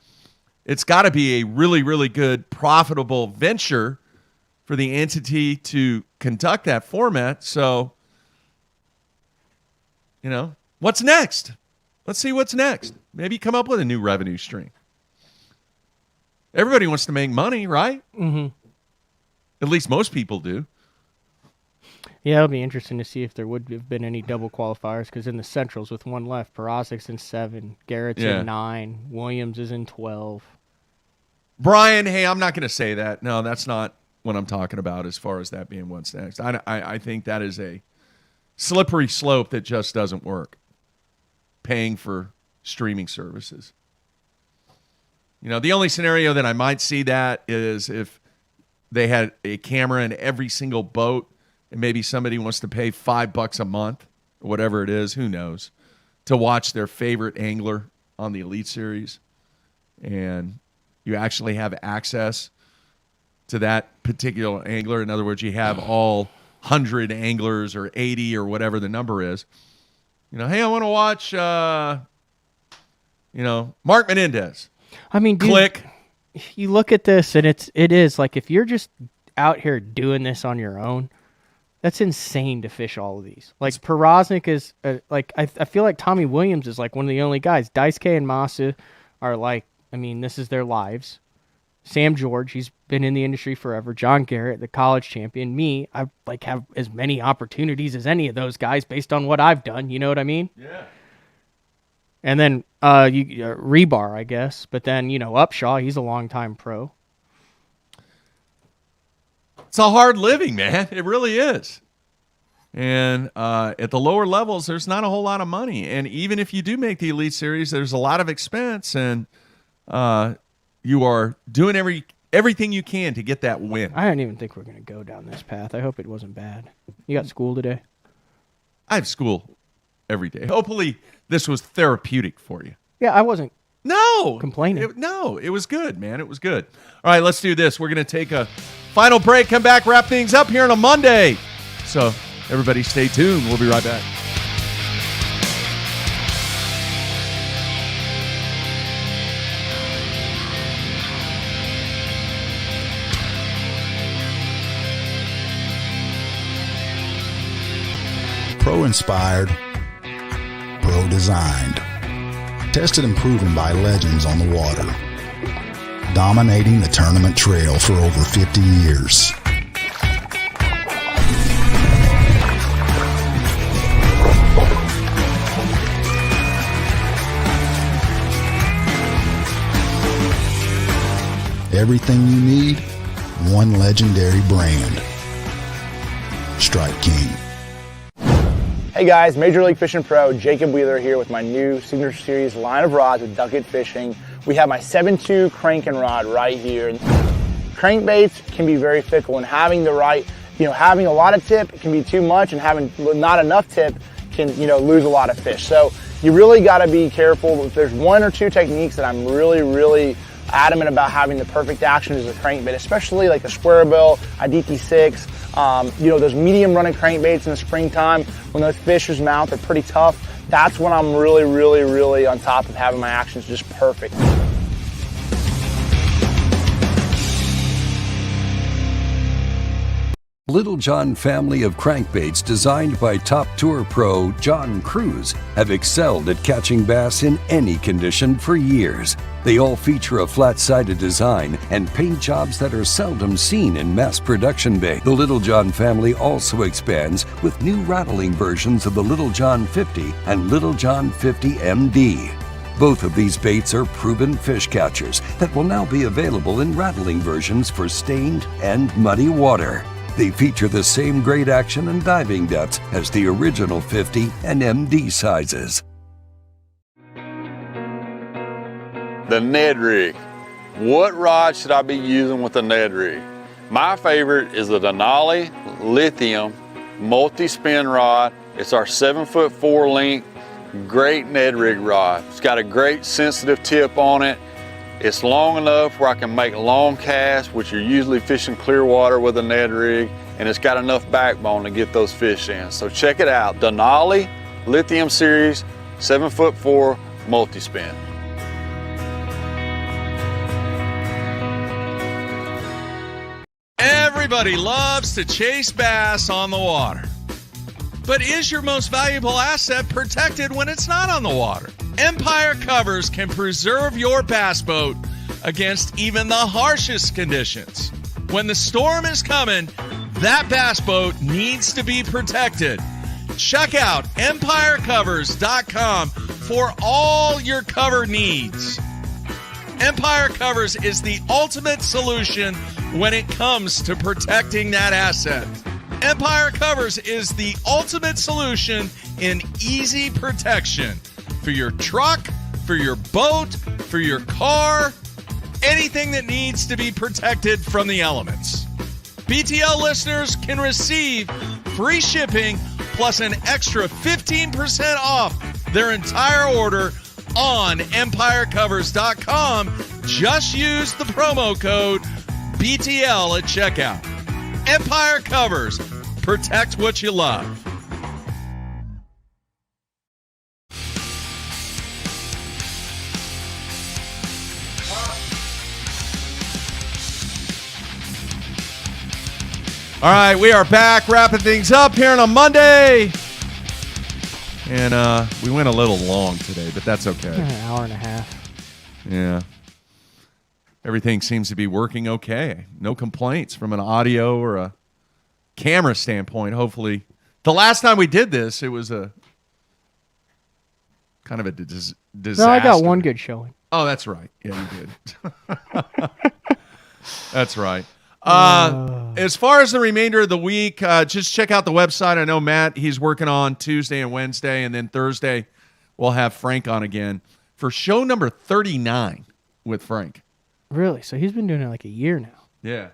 it's got to be a really, really good, profitable venture for the entity to conduct that format. So, what's next? Let's see what's next. Maybe come up with a new revenue stream. Everybody wants to make money, right? Mm-hmm. At least most people do. Yeah, it'll be interesting to see if there would have been any double qualifiers, because in the Centrals with 1 left, Perozic's in 7, Garrett's in 9, Williams is in 12. Brian, hey, I'm not going to say that. No, that's not what I'm talking about as far as that being what's next. I think that is a slippery slope that just doesn't work, paying for streaming services. The only scenario that I might see that is if they had a camera in every single boat and maybe somebody wants to pay $5 a month or whatever it is, who knows, to watch their favorite angler on the Elite Series. And you actually have access to that particular angler. In other words, you have all 100 anglers or 80 or whatever the number is. Hey, I want to watch, Mark Menendez. I mean, dude, click. You look at this, and it is like, if you're just out here doing this on your own, that's insane to fish all of these. Like, Perozic is, I feel like Tommy Williams is like one of the only guys. Daisuke and Masu are like, this is their lives. Sam George, he's been in the industry forever. John Garrett, the college champion. Me, I have as many opportunities as any of those guys based on what I've done. You know what I mean? Yeah. And then Rebar, I guess. But then, Upshaw, he's a longtime pro. It's a hard living, man. It really is. And at the lower levels, there's not a whole lot of money. And even if you do make the Elite Series, there's a lot of expense. And you are doing everything you can to get that win. I didn't even think we're going to go down this path. I hope it wasn't bad. You got school today? I have school every day. Hopefully this was therapeutic for you. Yeah, I wasn't complaining. It was good, man. It was good. All right, let's do this. We're going to take a final break, come back, wrap things up here on a Monday. So everybody stay tuned. We'll be right back. Pro-inspired, pro-designed, tested and proven by legends on the water, dominating the tournament trail for over 50 years. Everything you need, one legendary brand. Strike King. Hey guys, Major League Fishing Pro, Jacob Wheeler here with my new Signature Series line of rods with Duckett Fishing. We have my 7.2 cranking rod right here. crankbaits can be very fickle, and having the right, having a lot of tip can be too much, and having not enough tip can, lose a lot of fish. So you really got to be careful. If there's one or two techniques that I'm really adamant about having the perfect action is a crankbait, especially like a square bill, a DT6, those medium running crankbaits in the springtime when those fish's mouth are pretty tough. That's when I'm really on top of having my actions just perfect. Little John family of crankbaits designed by top tour pro John Cruz have excelled at catching bass in any condition for years. They all feature a flat-sided design and paint jobs that are seldom seen in mass production bait. The Little John family also expands with new rattling versions of the Little John 50 and Little John 50 MD. Both of these baits are proven fish catchers that will now be available in rattling versions for stained and muddy water. They feature the same great action and diving depths as the original 50 and MD sizes. The Ned rig. What rod should I be using with the Ned rig? My favorite is the Denali Lithium multi-spin rod. It's our 7'4" length, great Ned rig rod. It's got a great sensitive tip on it. It's long enough where I can make long casts, which you're usually fishing clear water with a Ned rig, and it's got enough backbone to get those fish in. So check it out, Denali Lithium Series 7'4" multi-spin. Everybody loves to chase bass on the water. But is your most valuable asset protected when it's not on the water? Empire Covers can preserve your bass boat against even the harshest conditions. When the storm is coming, that bass boat needs to be protected. Check out EmpireCovers.com for all your cover needs. Empire Covers is the ultimate solution when it comes to protecting that asset. Empire Covers is the ultimate solution in easy protection for your truck, for your boat, for your car, anything that needs to be protected from the elements. BTL listeners can receive free shipping plus an extra 15% off their entire order on EmpireCovers.com. Just use the promo code BTL at checkout. Empire Covers. Protect what you love. All right, we are back wrapping things up here on a Monday. And we went a little long today, but that's okay. An hour and a half. Yeah. Everything seems to be working okay. No complaints from an audio or a camera standpoint, hopefully. The last time we did this, it was a kind of a disaster. No, I got one good showing. Oh, that's right. Yeah, you did. That's right. As far as the remainder of the week, just check out the website. I know Matt, he's working on Tuesday and Wednesday, and then Thursday we'll have Frank on again for show number 39 with Frank. Really? So he's been doing it like a year now. Yeah.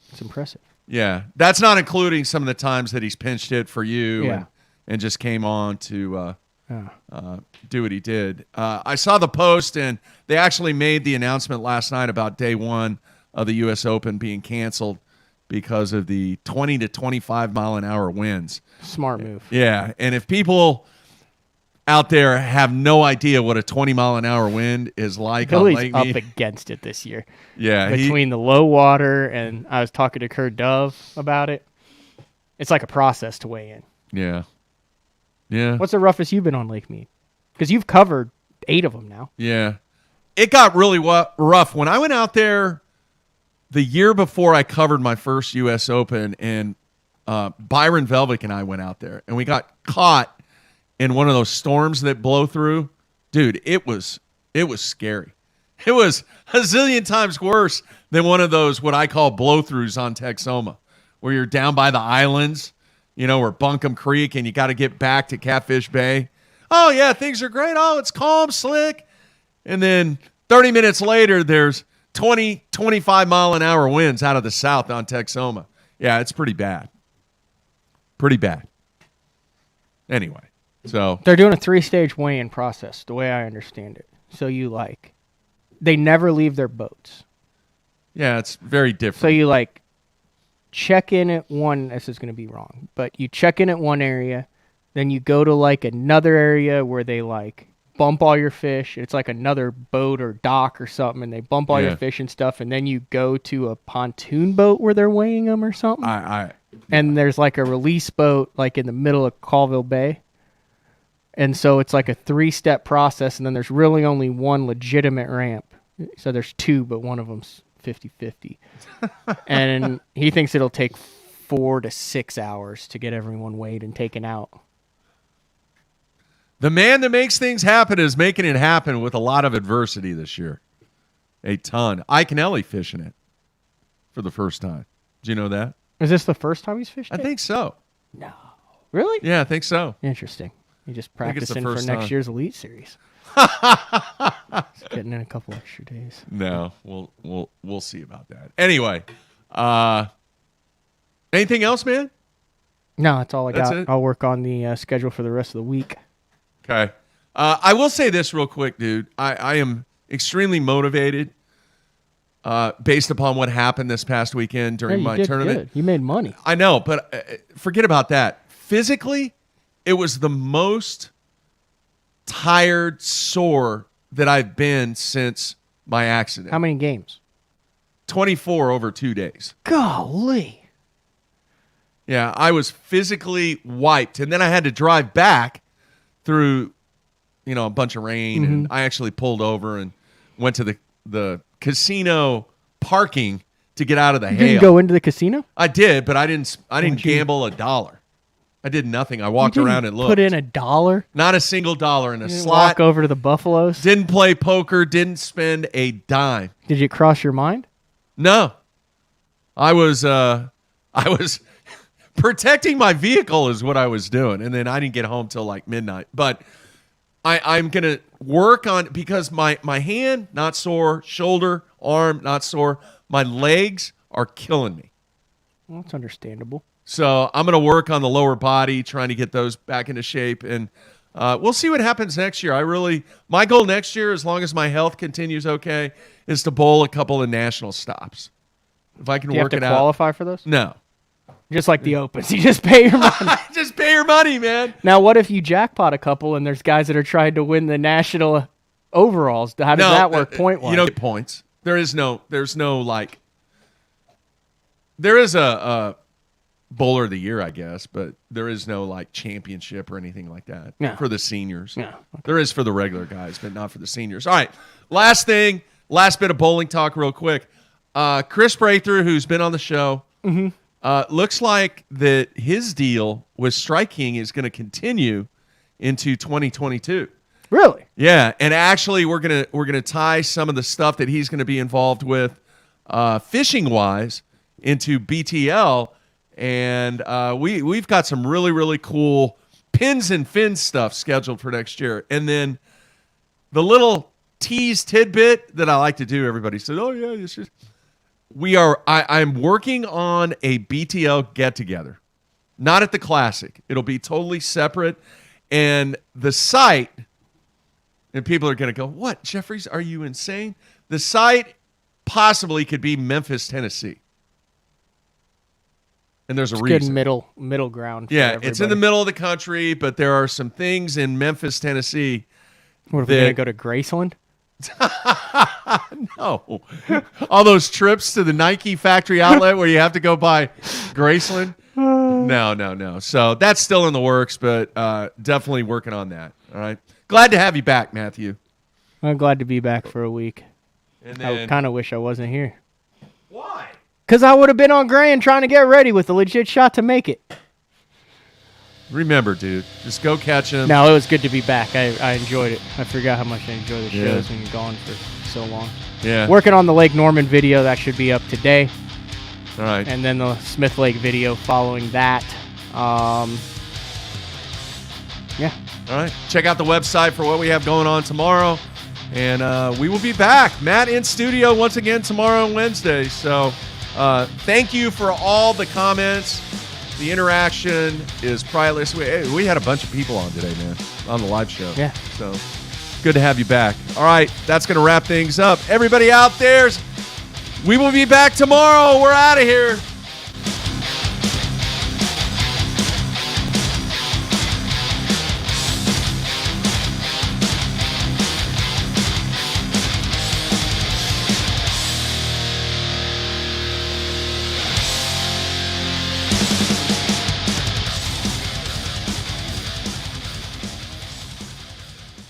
It's impressive. Yeah. That's not including some of the times that he's pinched it for you Yeah. and just came on to do what he did. I saw the post, and they actually made the announcement last night about day one of the U.S. Open being canceled because of the 20 to 25 mile an hour winds. Smart move. Yeah. And if people out there have no idea what a 20 mile an hour wind is like Billy's on Lake up Mead. against it this year. Yeah. Between the low water, and I was talking to Kurt Dove about it. It's like a process to weigh in. Yeah. Yeah. What's the roughest you've been on Lake Mead? Because you've covered 8 of them now. Yeah. It got really rough. When I went out there the year before I covered my first U.S. Open, and Byron Velvick and I went out there, and we got caught in one of those storms that blow through. Dude, it was scary. It was a zillion times worse than one of those what I call blow-throughs on Texoma, where you're down by the islands, or Buncombe Creek, and you got to get back to Catfish Bay. Oh, yeah, things are great. Oh, it's calm, slick. And then 30 minutes later, there's 20, 25 mile an hour winds out of the south on Texoma. Yeah, it's pretty bad. Pretty bad. Anyway, so they're doing a 3-stage weigh-in process, the way I understand it. So they never leave their boats. Yeah, it's very different. So you check in at one. This is going to be wrong, but you check in at one area, then you go to another area where they bump all your fish. It's another boat or dock or something, and they bump all your fish and stuff, and then you go to a pontoon boat where they're weighing them or something. And there's a release boat in the middle of Colville Bay. And so it's a 3-step process, and then there's really only one legitimate ramp. So there's 2, but one of them's 50-50. And he thinks it'll take 4 to 6 hours to get everyone weighed and taken out. The man that makes things happen is making it happen with a lot of adversity this year. A ton. Ike Nelly fishing it for the first time. Do you know that? Is this the first time he's fished I think so. No. Really? Yeah, I think so. Interesting. He just practicing for next year's Elite Series. Just getting in a couple extra days. No, we'll see about that. Anyway, anything else, man? No, that's all I got. It? I'll work on the schedule for the rest of the week. Okay. I will say this real quick, dude. I am extremely motivated based upon what happened this past weekend during my tournament. Good. You made money. I know, but forget about that. Physically, it was the most tired, sore that I've been since my accident. How many games? 24 over 2 days. Golly. Yeah, I was physically wiped. And then I had to drive back through, a bunch of rain. And I actually pulled over and went to the casino parking to get out of the hail. You didn't go into the casino? I did, but I didn't gamble $1. I did nothing. I walked around and looked. Put in $1? Not a single dollar in a slot. Walk over to the Buffaloes? Didn't play poker. Didn't spend a dime. Did it cross your mind? No. I was protecting my vehicle is what I was doing. And then I didn't get home till midnight. But I'm going to work on, because my hand, not sore, shoulder, arm, not sore. My legs are killing me. Well, that's understandable. So I'm going to work on the lower body, trying to get those back into shape. And we'll see what happens next year. My goal next year, as long as my health continues okay, is to bowl a couple of national stops. If I can Do you work have to it out. qualify for those? No. Just like the Opens. You just pay your money. Just pay your money, man. Now, what if you jackpot a couple and there's guys that are trying to win the national overalls? How does that work point-wise? You don't get points. There is a bowler of the year, I guess, but there is no championship or anything like that for the seniors. No. Okay. There is for the regular guys, but not for the seniors. All right. Last bit of bowling talk real quick. Chris Braithwaite, who's been on the show, looks like that his deal with Strike King is going to continue into 2022. Really? Yeah, and actually we're gonna tie some of the stuff that he's going to be involved with fishing wise into BTL, and we've got some really, really cool pins and fins stuff scheduled for next year. And then the little tease tidbit that I like to do, everybody said, "Oh yeah, it's just." I'm working on a BTL get together, not at the Classic. It'll be totally separate, and the site. And people are going to go, "What, Jeffries? Are you insane?" The site possibly could be Memphis, Tennessee. And there's a reason. Good middle ground. Yeah, it's in the middle of the country, but there are some things in Memphis, Tennessee. What, if we're going to go to Graceland? No. All those trips to the Nike factory outlet where you have to go by Graceland? No. So that's still in the works, but definitely working on that. All right. Glad to have you back, Matthew. I'm glad to be back for a week. And then, I kind of wish I wasn't here. Why? Because I would have been on Grand trying to get ready with a legit shot to make it. Remember, dude, just go catch him. No, it was good to be back. I enjoyed it. I forgot how much I enjoy the shows when you're gone for so long. Yeah. Working on the Lake Norman video. That should be up today. All right. And then the Smith Lake video following that. Yeah. All right. Check out the website for what we have going on tomorrow. And we will be back. Matt in studio once again tomorrow and Wednesday. So thank you for all the comments. The interaction is priceless. We had a bunch of people on today, man, on the live show. Yeah. So good to have you back. All right, that's going to wrap things up. Everybody out there, we will be back tomorrow. We're out of here.